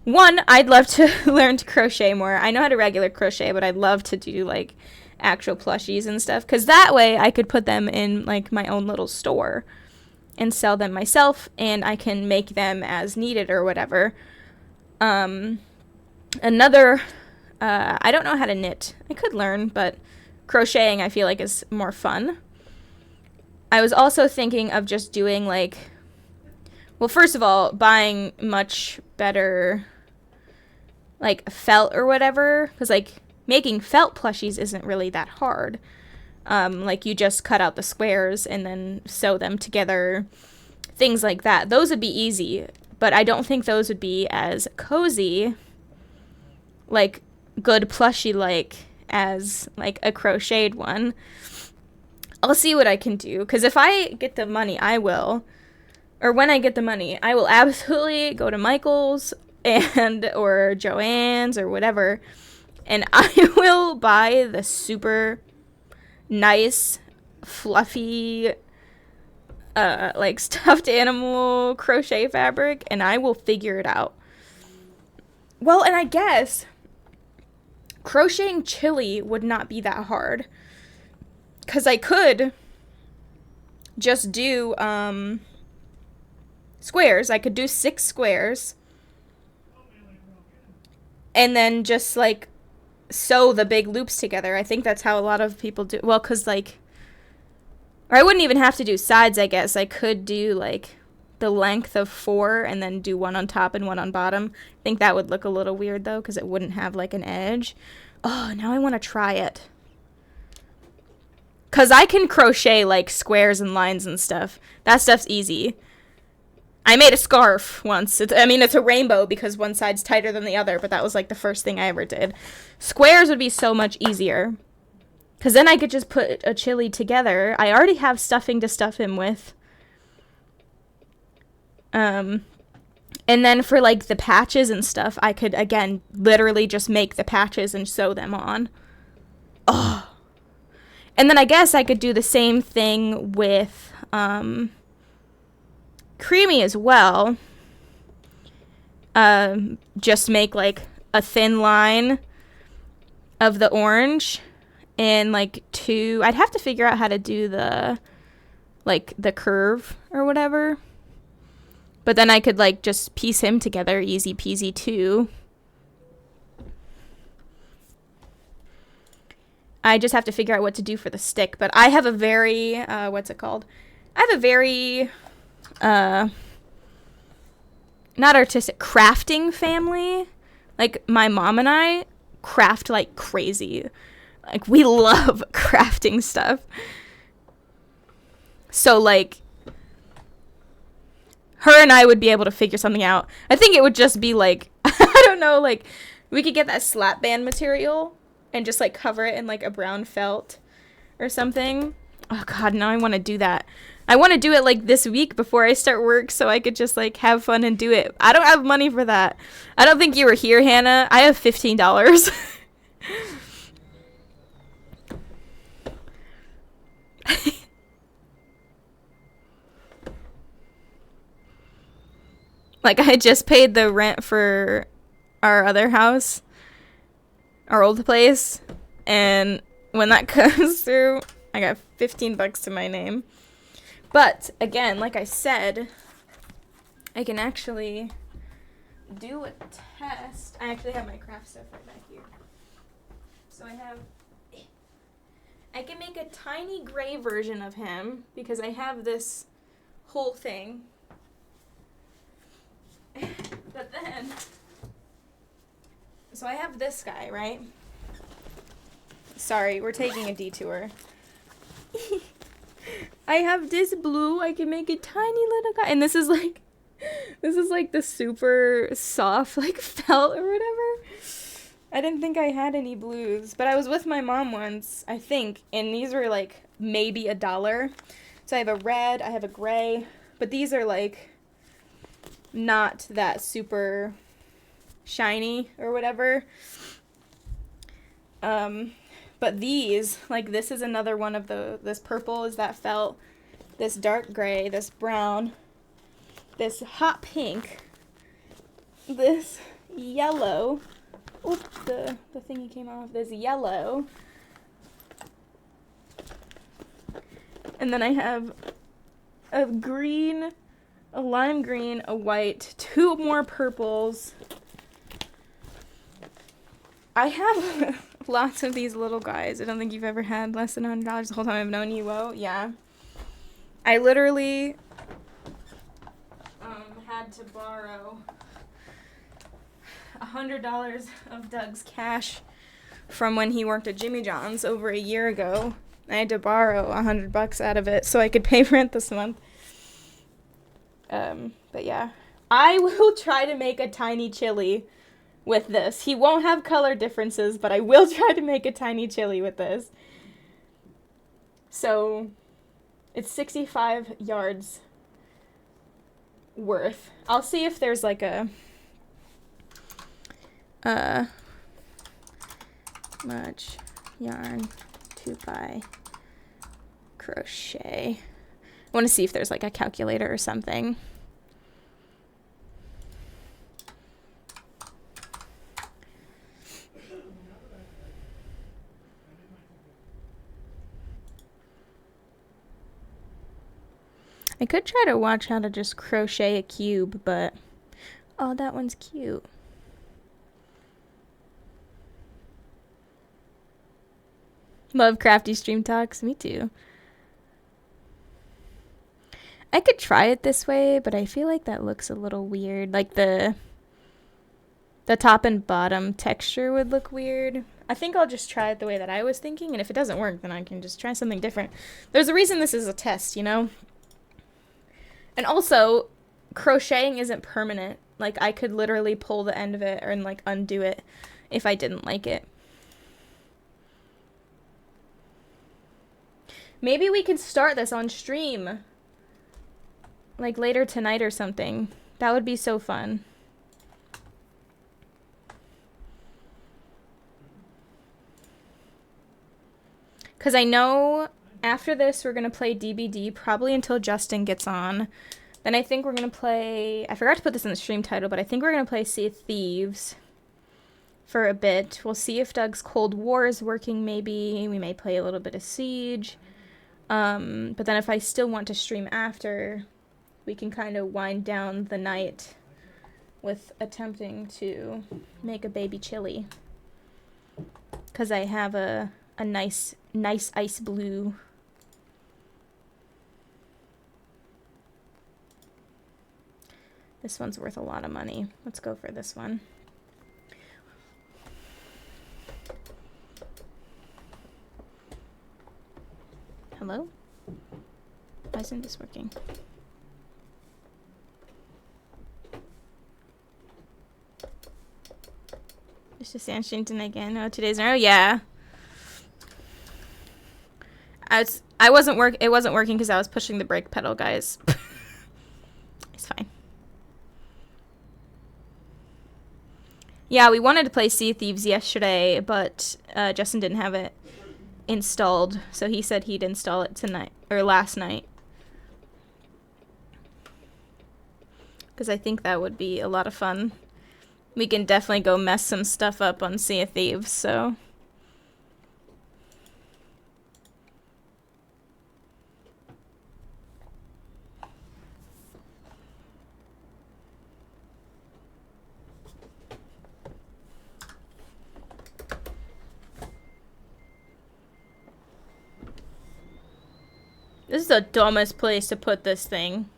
one, I'd love to learn to crochet more. I know how to regular crochet, but I'd love to do, like, actual plushies and stuff, because that way I could put them in, like, my own little store and sell them myself, and I can make them as needed or whatever. Another, I don't know how to knit. I could learn, but crocheting I feel like is more fun. I was also thinking of just doing, like, well, first of all, buying much better, like, felt or whatever, because, like, making felt plushies isn't really that hard. Like, you just cut out the squares and then sew them together, things like that. Those would be easy, but I don't think those would be as cozy, like, good plushie-like as, like, a crocheted one. I'll see what I can do, because if I get the money, I will. Or when I get the money, I will absolutely go to Michael's or Joann's or whatever, and I will buy the super nice, fluffy, like, stuffed animal crochet fabric, and I will figure it out. Well, and I guess crocheting chili would not be that hard, because I could just do, squares. I could do 6 squares and then just, like, sew the big loops together. I think that's how a lot of people do. Well, because, like, or I wouldn't even have to do sides, I guess. I could do, like, the length of 4 and then do one on top and one on bottom. I think that would look a little weird, though, because it wouldn't have, like, an edge. Oh, now I want to try it. Because I can crochet, like, squares and lines and stuff. That stuff's easy. I made a scarf once. It's a rainbow because one side's tighter than the other, but that was, like, the first thing I ever did. Squares would be so much easier, because then I could just put a chili together. I already have stuffing to stuff him with. And then for, like, the patches and stuff, I could, again, literally just make the patches and sew them on. Oh. And then I guess I could do the same thing with, Creamy as well. Just make, like, a thin line of the orange and, like, 2. I'd have to figure out how to do the, like, the curve or whatever. But then I could, like, just piece him together easy peasy too. I just have to figure out what to do for the stick. But I have a very, what's it called? I have a very, not artistic, crafting family. Like, my mom and I craft like crazy. Like, we love crafting stuff. So, like, her and I would be able to figure something out. I think it would just be, like, I don't know, like, we could get that slap band material and just, like, cover it in, like, a brown felt or something. Oh, God, now I want to do that. I want to do it, like, this week before I start work so I could just, like, have fun and do it. I don't have money for that. I don't think you were here, Hannah. I have $15. Like, I just paid the rent for our other house, our old place, and when that comes through, I got $15 to my name. But, again, like I said, I can actually do a test. I actually have my craft stuff right back here. So I can make a tiny gray version of him, because I have this whole thing. But then, so I have this guy, right? Sorry, we're taking a detour. I have this blue. I can make a tiny little guy. And this is like the super soft, like, felt or whatever. I didn't think I had any blues, but I was with my mom once, I think, and these were like maybe $1. So I have a red, I have a gray, but these are like not that super shiny or whatever. But these, like, this is another one of this purple is that felt, this dark gray, this brown, this hot pink, this yellow, oops, the thingy came off, this yellow, and then I have a green, a lime green, a white, 2 more purples. I have lots of these little guys. I don't think you've ever had less than $100 the whole time I've known you. Whoa, yeah. I literally had to borrow $100 of Doug's cash from when he worked at Jimmy John's over a year ago. I had to borrow $100 out of it so I could pay rent this month. But yeah, I will try to make a tiny chili with this. He won't have color differences, but I will try to make a tiny chili with this. So it's 65 yards worth. I'll see if there's like a much yarn to buy crochet. I want to see if there's like a calculator or something. I could try to watch how to just crochet a cube, but oh, that one's cute. Love crafty stream talks. Me too. I could try it this way, but I feel like that looks a little weird. Like the top and bottom texture would look weird. I think I'll just try it the way that I was thinking, and if it doesn't work, then I can just try something different. There's a reason this is a test, you know? And also, crocheting isn't permanent. Like, I could literally pull the end of it and, like, undo it if I didn't like it. Maybe we can start this on stream. Like, later tonight or something. That would be so fun. Because I know after this we're going to play DBD probably until Justin gets on. Then I think we're going to play... I forgot to put this in the stream title, but I think we're going to play Sea of Thieves for a bit. We'll see if Doug's Cold War is working maybe. We may play a little bit of Siege. But then if I still want to stream after, we can kind of wind down the night with attempting to make a baby chili. Because I have a a nice ice blue. This one's worth a lot of money. Let's go for this one. Hello? Why isn't this working? It's just Sanshington again. Oh, 2 days in a row? Yeah. It wasn't working because I was pushing the brake pedal, guys. It's fine. Yeah, we wanted to play Sea of Thieves yesterday, but Justin didn't have it installed, so he said he'd install it tonight or last night. Because I think that would be a lot of fun. We can definitely go mess some stuff up on Sea of Thieves, so. This is the dumbest place to put this thing.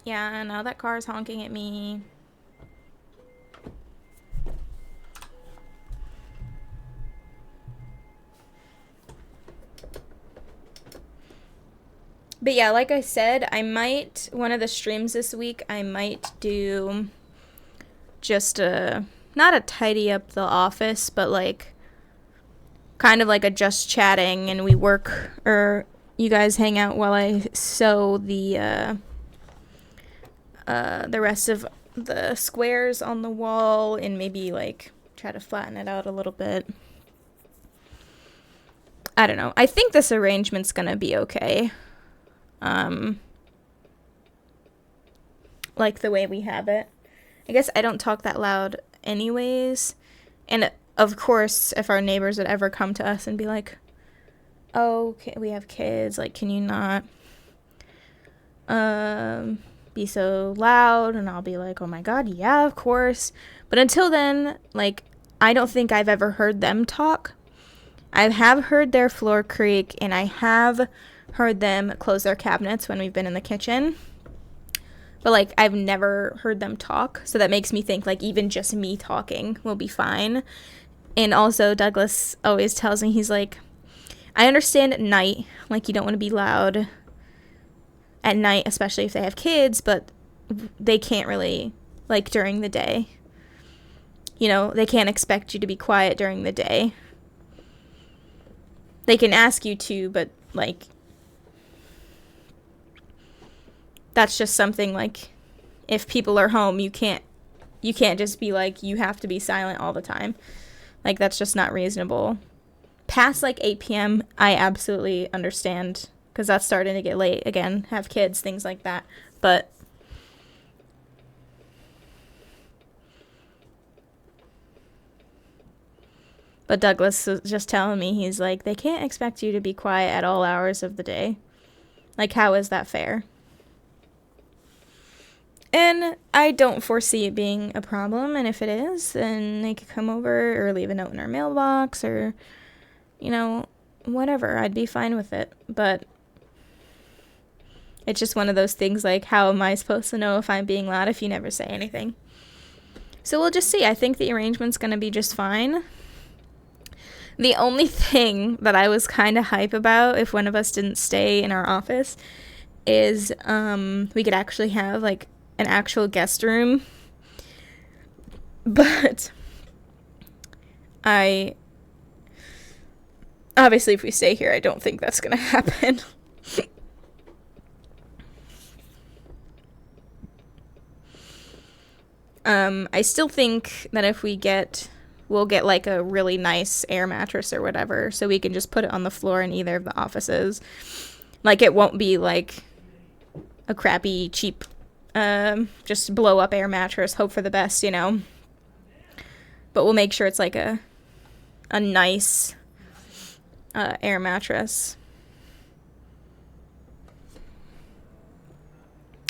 Yeah, now that car is honking at me. But yeah, like I said, one of the streams this week, I might do just not a tidy up the office, but like kind of like a just chatting, and we work, or you guys hang out while I sew the rest of the squares on the wall, and maybe like try to flatten it out a little bit. I don't know. I think this arrangement's gonna be okay. Like the way we have it. I guess I don't talk that loud anyways. And of course, if our neighbors would ever come to us and be like, oh, okay, we have kids, like, can you not be so loud? And I'll be like, oh my god, yeah, of course. But until then, like, I don't think I've ever heard them talk. I have heard their floor creak, and I have heard them close their cabinets when we've been in the kitchen. But, like, I've never heard them talk, so that makes me think, like, even just me talking will be fine. And also, Douglas always tells me, he's like, I understand at night, like, you don't want to be loud at night, especially if they have kids, but they can't really, like, during the day. You know, they can't expect you to be quiet during the day. They can ask you to, but, like, that's just something, like, if people are home, you can't just be like, you have to be silent all the time. Like, that's just not reasonable. Past, like, 8 p.m., I absolutely understand, because that's starting to get late. Again, have kids, things like that. But Douglas was just telling me, he's like, they can't expect you to be quiet at all hours of the day. Like, how is that fair? And I don't foresee it being a problem, and if it is, then they could come over or leave a note in our mailbox or, you know, whatever. I'd be fine with it. But it's just one of those things, like, how am I supposed to know if I'm being loud if you never say anything? So we'll just see. I think the arrangement's going to be just fine. The only thing that I was kind of hype about, if one of us didn't stay in our office, is we could actually have, like, an actual guest room. But obviously, if we stay here, I don't think that's gonna happen. I still think that if we'll get like a really nice air mattress or whatever, so we can just put it on the floor in either of the offices. Like, it won't be like a crappy, cheap, just blow up air mattress, hope for the best, you know. But we'll make sure it's like a nice air mattress.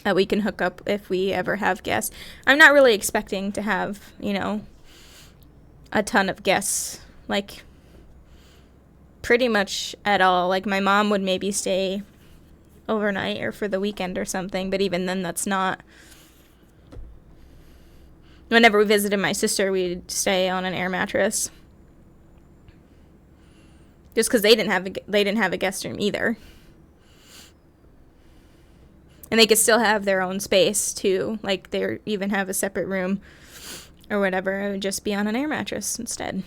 that we can hook up if we ever have guests. I'm not really expecting to have, you know, a ton of guests, like, pretty much at all. Like, my mom would maybe stay overnight or for the weekend or something, but even then, that's not. Whenever we visited my sister, we'd stay on an air mattress, just because they didn't have a guest room either, and they could still have their own space too. Like, they even have a separate room or whatever. It would just be on an air mattress instead.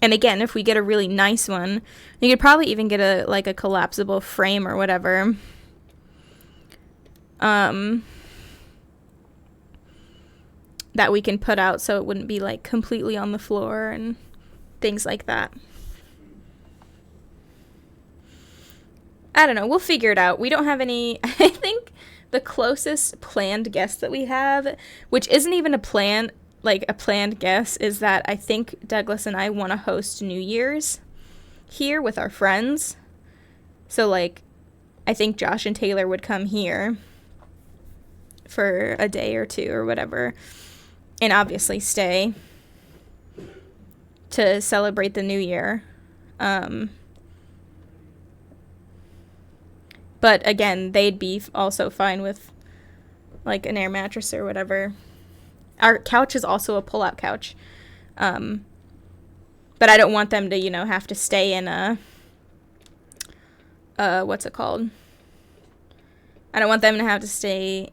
And again, if we get a really nice one, you could probably even get a collapsible frame or whatever. That we can put out so it wouldn't be like completely on the floor and things like that. I don't know. We'll figure it out. We don't have any. I think the closest planned guest that we have, which isn't even a planned guest, is that I think Douglas and I want to host New Year's here with our friends. So, like, I think Josh and Taylor would come here for a day or two or whatever, and obviously stay to celebrate the new year. But again, they'd be also fine with like an air mattress or whatever. Our couch is also a pull-out couch. But I don't want them to, you know, have to stay in a, what's it called? I don't want them to have to stay,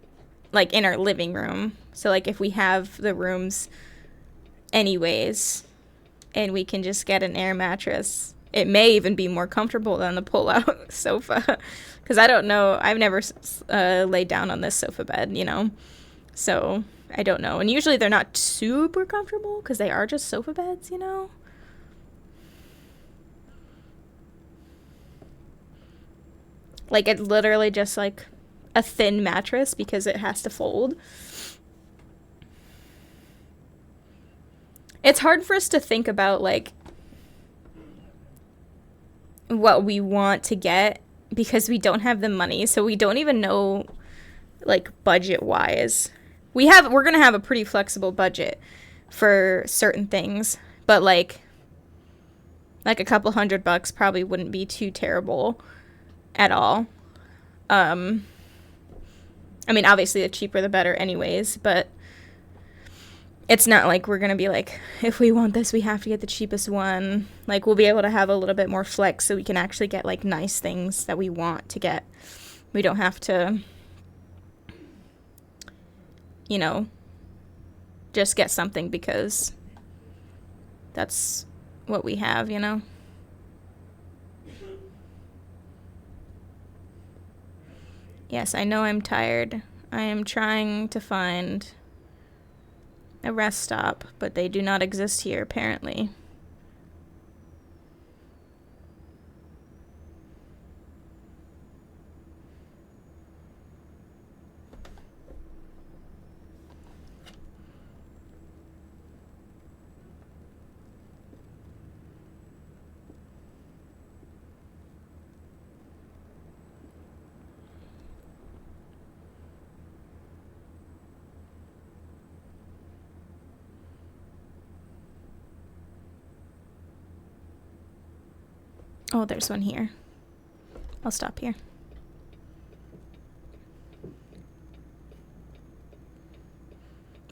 like, in our living room. So, like, if we have the rooms anyways, and we can just get an air mattress, it may even be more comfortable than the pull-out sofa. Because I don't know. I've never laid down on this sofa bed, you know. So, I don't know. And usually they're not super comfortable because they are just sofa beds, you know. Like, it's literally just, like, a thin mattress because it has to fold. It's hard for us to think about, like, what we want to get because we don't have the money. So we don't even know, like, budget-wise. We're going to have a pretty flexible budget for certain things. But, like a couple $100 probably wouldn't be too terrible at all. I mean, obviously the cheaper the better anyways, but it's not like we're going to be like, if we want this, we have to get the cheapest one. Like, we'll be able to have a little bit more flex so we can actually get, like, nice things that we want to get. We don't have to, you know, just get something because that's what we have, you know? Yes, I know I'm tired. I am trying to find a rest stop, but they do not exist here, apparently. Oh, there's one here. I'll stop here.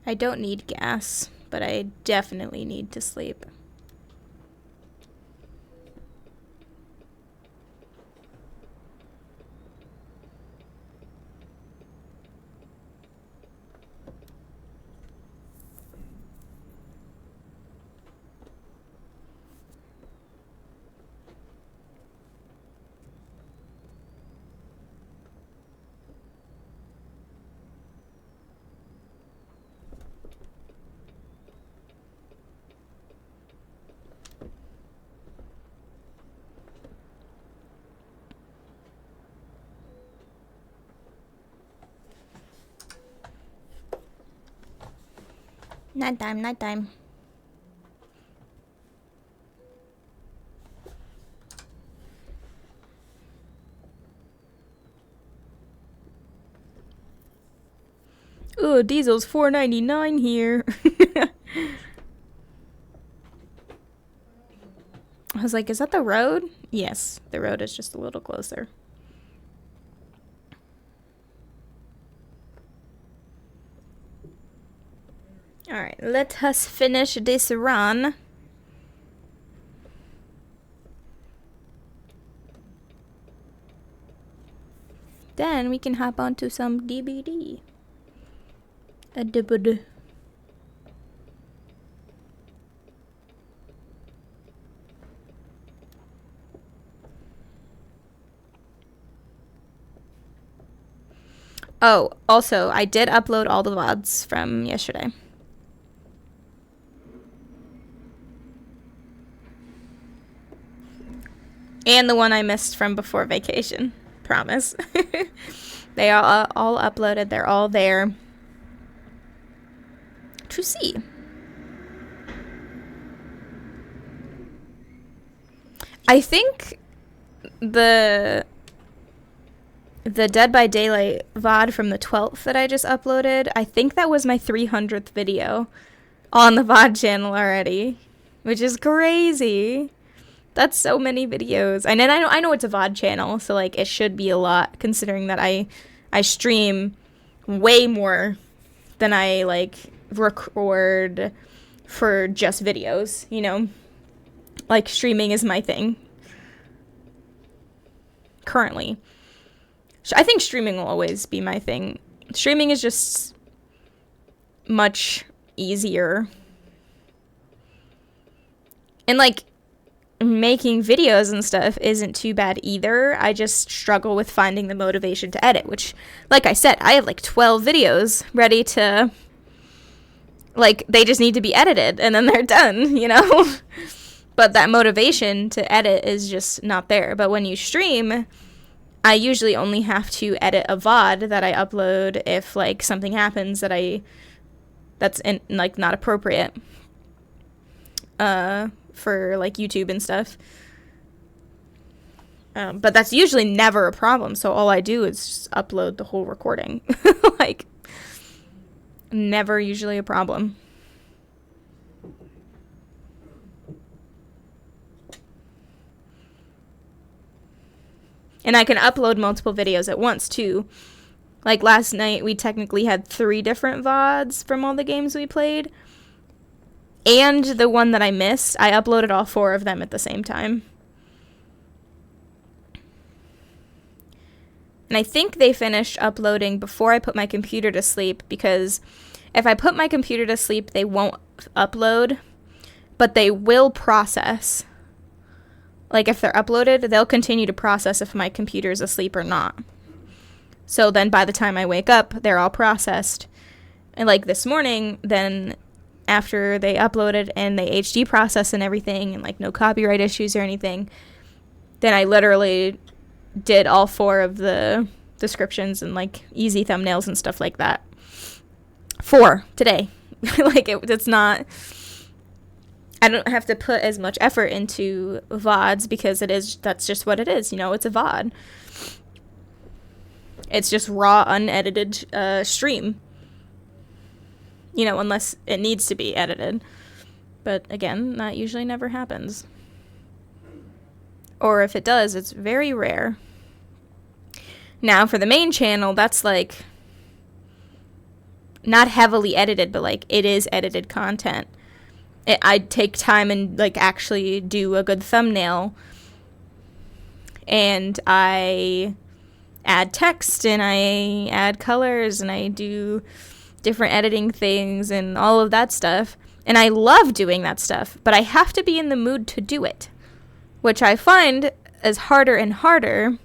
I don't need gas, but I definitely need to sleep. Nighttime, nighttime. Oh, diesel's $4.99 here. I was like, is that the road? Yes, the road is just a little closer. Alright, let us finish this run. Then we can hop onto some DBD. A DBD. Oh, also, I did upload all the VODs from yesterday. And the one I missed from before vacation. Promise. They are all uploaded. They're all there to see. I think the Dead by Daylight VOD from the 12th that I just uploaded, I think that was my 300th video on the VOD channel already, which is crazy. That's so many videos. And then I know it's a VOD channel, so like it should be a lot considering that I stream way more than I like record for just videos, you know? Like streaming is my thing currently. I think streaming will always be my thing. Streaming is just much easier. And like making videos and stuff isn't too bad either. I just struggle with finding the motivation to edit, which, like I said, I have like 12 videos ready to, like, they just need to be edited and then they're done, you know? But that motivation to edit is just not there. But when you stream, I usually only have to edit a VOD that I upload if like something happens that's like not appropriate for like YouTube and stuff. But that's usually never a problem. So all I do is just upload the whole recording. Like never usually a problem. And I can upload multiple videos at once, too. Like, last night, we technically had 3 different VODs from all the games we played. And the one that I missed, I uploaded all 4 of them at the same time. And I think they finished uploading before I put my computer to sleep, because if I put my computer to sleep, they won't upload, but they will process. Like, if they're uploaded, they'll continue to process if my computer's asleep or not. So then by the time I wake up, they're all processed. And, like, this morning, then after they uploaded and they HD process and everything, and, like, no copyright issues or anything, then I literally did all 4 of the descriptions and, like, easy thumbnails and stuff like that. 4 today. Like, it's not... I don't have to put as much effort into VODs because that's just what it is, you know, it's a VOD. It's just raw, unedited stream. You know, unless it needs to be edited. But again, that usually never happens. Or if it does, it's very rare. Now, for the main channel, that's like not heavily edited, but like it is edited content. I take time and like actually do a good thumbnail, and I add text and I add colors and I do different editing things and all of that stuff, and I love doing that stuff, but I have to be in the mood to do it, which I find is harder and harder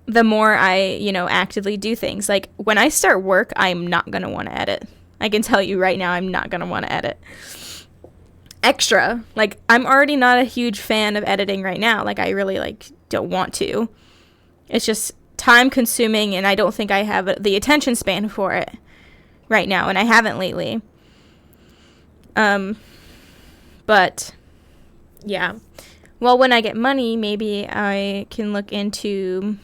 the more I, you know, actively do things. Like when I start work, I'm not gonna want to edit. I can tell you right now, I'm not gonna want to edit extra. Like, I'm already not a huge fan of editing right now. Like, I really, like, don't want to. It's just time consuming, and I don't think I have the attention span for it right now, and I haven't lately. But, yeah. Well, when I get money, maybe I can look into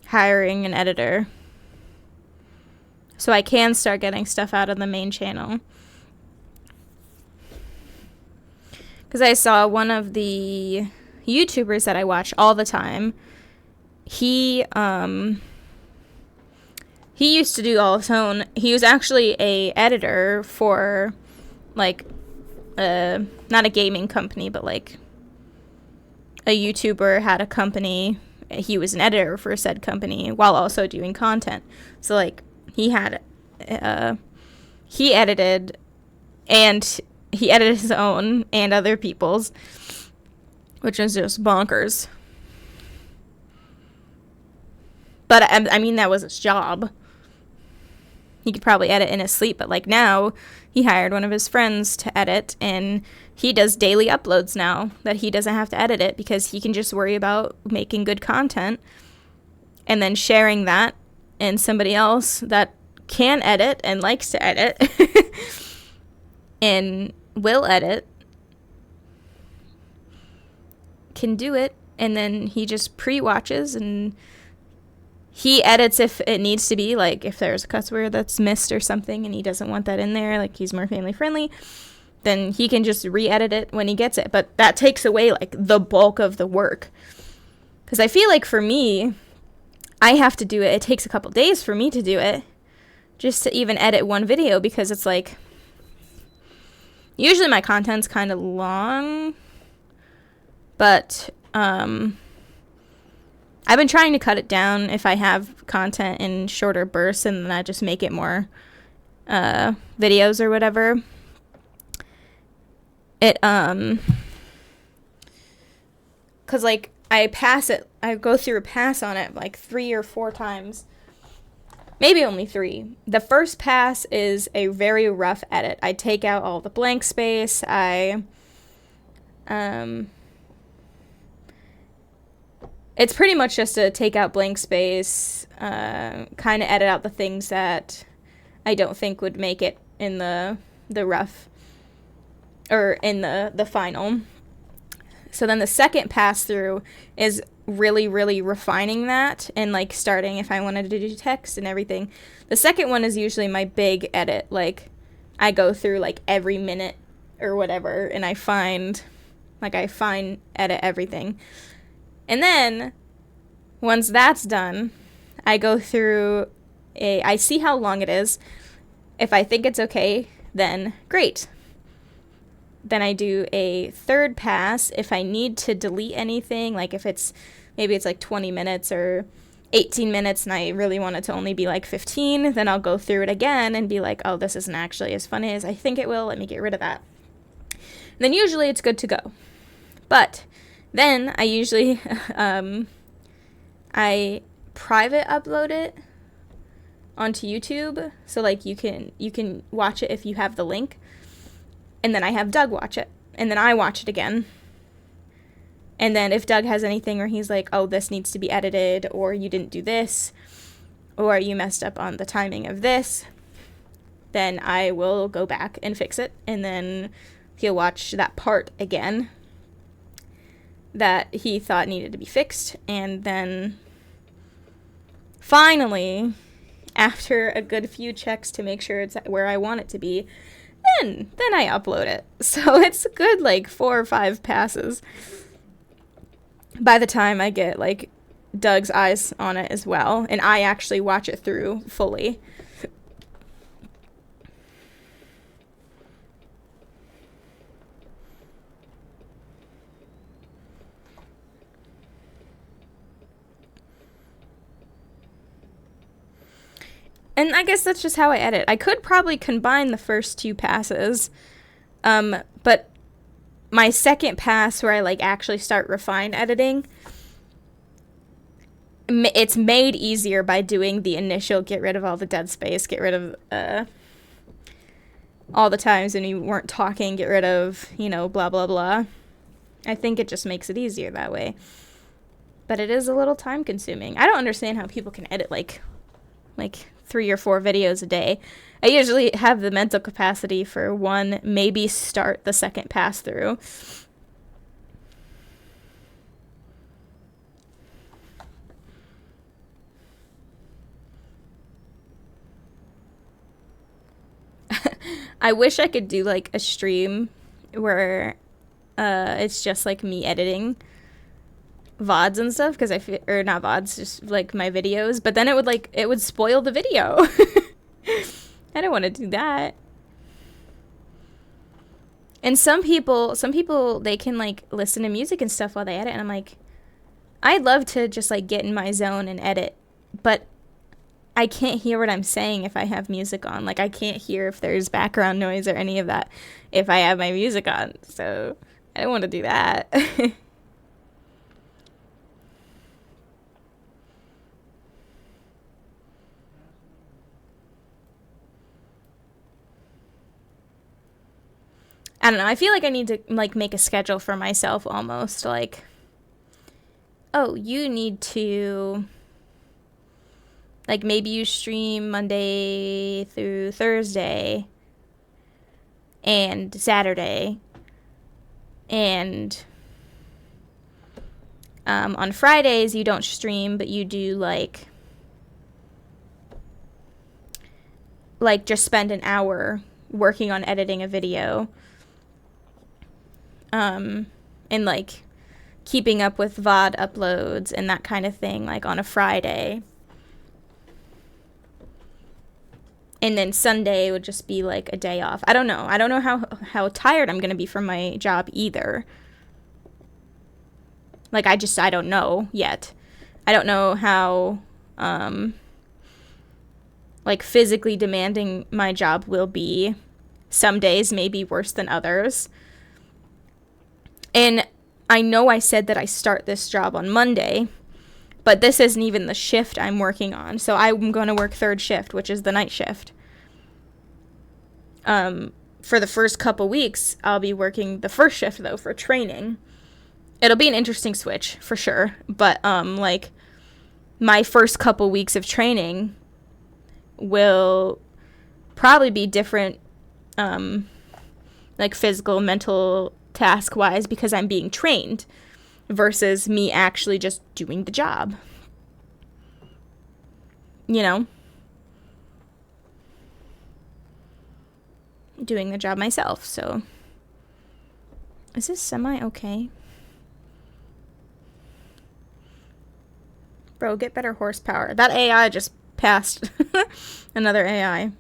hiring an editor. so I can start getting stuff out of the main channel. Because I saw one of the YouTubers that I watch all the time, he used to do all his own. He was actually a editor for, like, not a gaming company, but like a YouTuber had a company. He was an editor for said company while also doing content. So like he edited, and he edited his own and other people's, which is just bonkers. But I mean, that was his job. He could probably edit in his sleep, but like now he hired one of his friends to edit, and he does daily uploads now that he doesn't have to edit it because he can just worry about making good content and then sharing that, and somebody else that can edit and likes to edit and will edit can do it, and then he just pre-watches and he edits if it needs to be, like if there's a cuss word that's missed or something and he doesn't want that in there, like he's more family friendly, then he can just re-edit it when he gets it. But that takes away like the bulk of the work, because I feel like for me, I have to do it. It takes a couple days for me to do it just to even edit one video, because it's like usually my content's kind of long, but I've been trying to cut it down if I have content in shorter bursts, and then I just make it more videos or whatever. Cause like I go through a pass on it like 3 or 4 times. Maybe only 3. The first pass is a very rough edit. I take out all the blank space. It's pretty much just to take out blank space, kind of edit out the things that I don't think would make it in the rough, or in the final. So then the second pass through is really, really refining that, and like starting if I wanted to do text and everything. The second one is usually my big edit. Like I go through like every minute or whatever, and I find edit everything. And then, once that's done, I go through I see how long it is. If I think it's okay, then great. Then I do a third pass if I need to delete anything, like if maybe it's like 20 minutes or 18 minutes and I really want it to only be like 15, then I'll go through it again and be like, oh, this isn't actually as funny as I think it will, let me get rid of that. And then usually it's good to go. But then I usually, I private upload it onto YouTube. So like you can watch it if you have the link. And then I have Doug watch it. And then I watch it again. And then if Doug has anything where he's like, oh, this needs to be edited, or you didn't do this, or you messed up on the timing of this, then I will go back and fix it. And then he'll watch that part again that he thought needed to be fixed, and then finally, after a good few checks to make sure it's where I want it to be, then I upload it. So it's a good like 4 or 5 passes by the time I get like Doug's eyes on it as well, and I actually watch it through fully. And I guess that's just how I edit. I could probably combine the first 2 passes, but my second pass where I like actually start refined editing, it's made easier by doing the initial get rid of all the dead space, get rid of all the times when you weren't talking, get rid of, blah, blah, blah. I think it just makes it easier that way. But it is a little time consuming. I don't understand how people can edit like 3 or 4 videos a day. I usually have the mental capacity for 1, maybe start the second pass through. I wish I could do like a stream where it's just like me editing VODs and stuff, because I feel, or not VODs, just like my videos, but then it would spoil the video. I don't want to do that. And some people they can like listen to music and stuff while they edit, and I'm like, I'd love to just like get in my zone and edit, but I can't hear what I'm saying if I have music on. Like, I can't hear if there's background noise or any of that if I have my music on. So I don't want to do that. I don't know. I feel like I need to like make a schedule for myself almost. Like, oh, you need to, like, maybe you stream Monday through Thursday and Saturday, and on Fridays you don't stream, but you do like just spend an hour working on editing a video, and like keeping up with VOD uploads and that kind of thing, like on a Friday. And then Sunday would just be like a day off. I don't know. I don't know how tired I'm going to be from my job either. Like, I don't know yet. I don't know how, like, physically demanding my job will be. Some days may be worse than others. And I know I said that I start this job on Monday, but this isn't even the shift I'm working on. So I'm going to work third shift, which is the night shift. For the first couple weeks, I'll be working the first shift, though, for training. It'll be an interesting switch, for sure. But, like, my first couple weeks of training will probably be different, like, physical, mental, task-wise, because I'm being trained versus me actually just doing the job. You know? Doing the job myself, so. Is this semi okay? Bro, get better horsepower. That AI just passed another AI.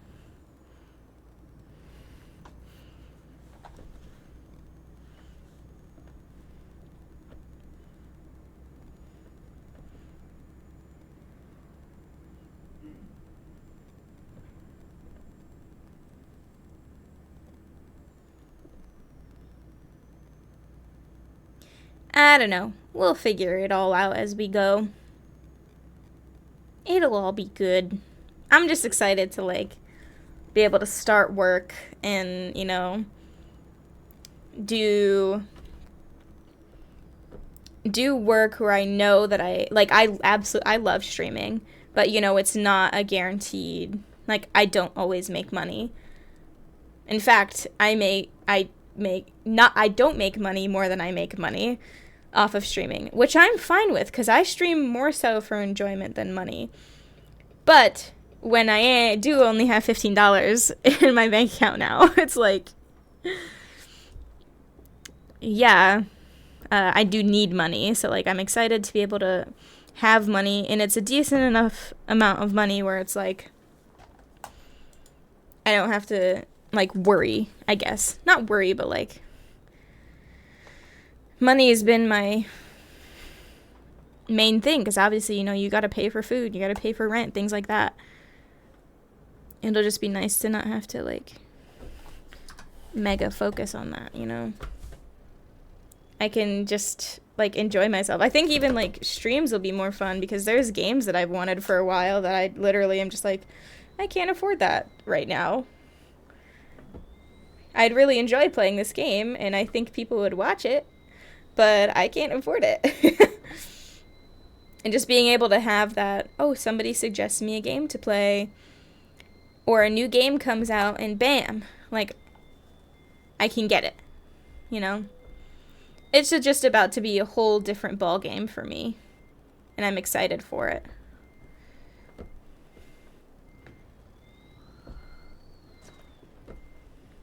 I don't know. We'll figure it all out as we go. It'll all be good. I'm just excited to, like, be able to start work and, you know, do work where I know that I love streaming, but, you know, it's not a guaranteed, like, I don't always make money. In fact, I don't make money more than I make money off of streaming, which I'm fine with, because I stream more so for enjoyment than money. But when I do only have $15 in my bank account now, it's like, yeah, I do need money. So, like, I'm excited to be able to have money, and it's a decent enough amount of money where it's like, I don't have to, like, worry, I guess. Not worry, but, like, money has been my main thing, because obviously, you know, you gotta pay for food, you gotta pay for rent, things like that. It'll just be nice to not have to, like, mega focus on that, you know? I can just, like, enjoy myself. I think even, like, streams will be more fun, because there's games that I've wanted for a while that I literally am just like, I can't afford that right now. I'd really enjoy playing this game, and I think people would watch it, but I can't afford it. And just being able to have that, oh, somebody suggests me a game to play, or a new game comes out, and bam, like, I can get it, you know? It's just about to be a whole different ball game for me, and I'm excited for it.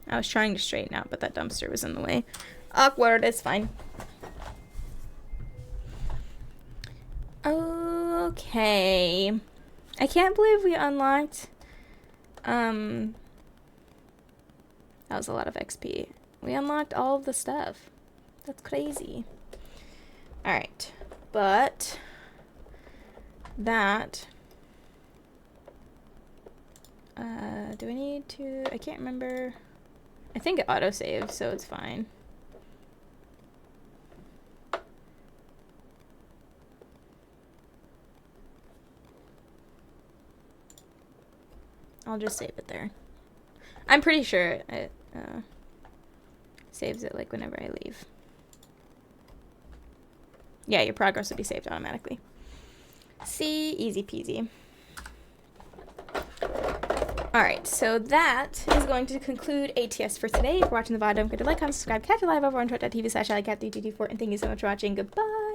I was trying to straighten out, but that dumpster was in the way. Awkward, it's fine. Okay. I can't believe we unlocked, that was a lot of XP. We unlocked all of the stuff. That's crazy. Alright. But that, do I need to, I can't remember. I think it autosaves, so it's fine. I'll just save it there. I'm pretty sure it saves it like whenever I leave. Yeah, your progress will be saved automatically. See, easy peasy. Alright, so that is going to conclude ATS for today. If you're watching the VOD, don't forget to like, comment, subscribe, catch a live over on twitch.tv/AllyKat324, and thank you so much for watching. Goodbye!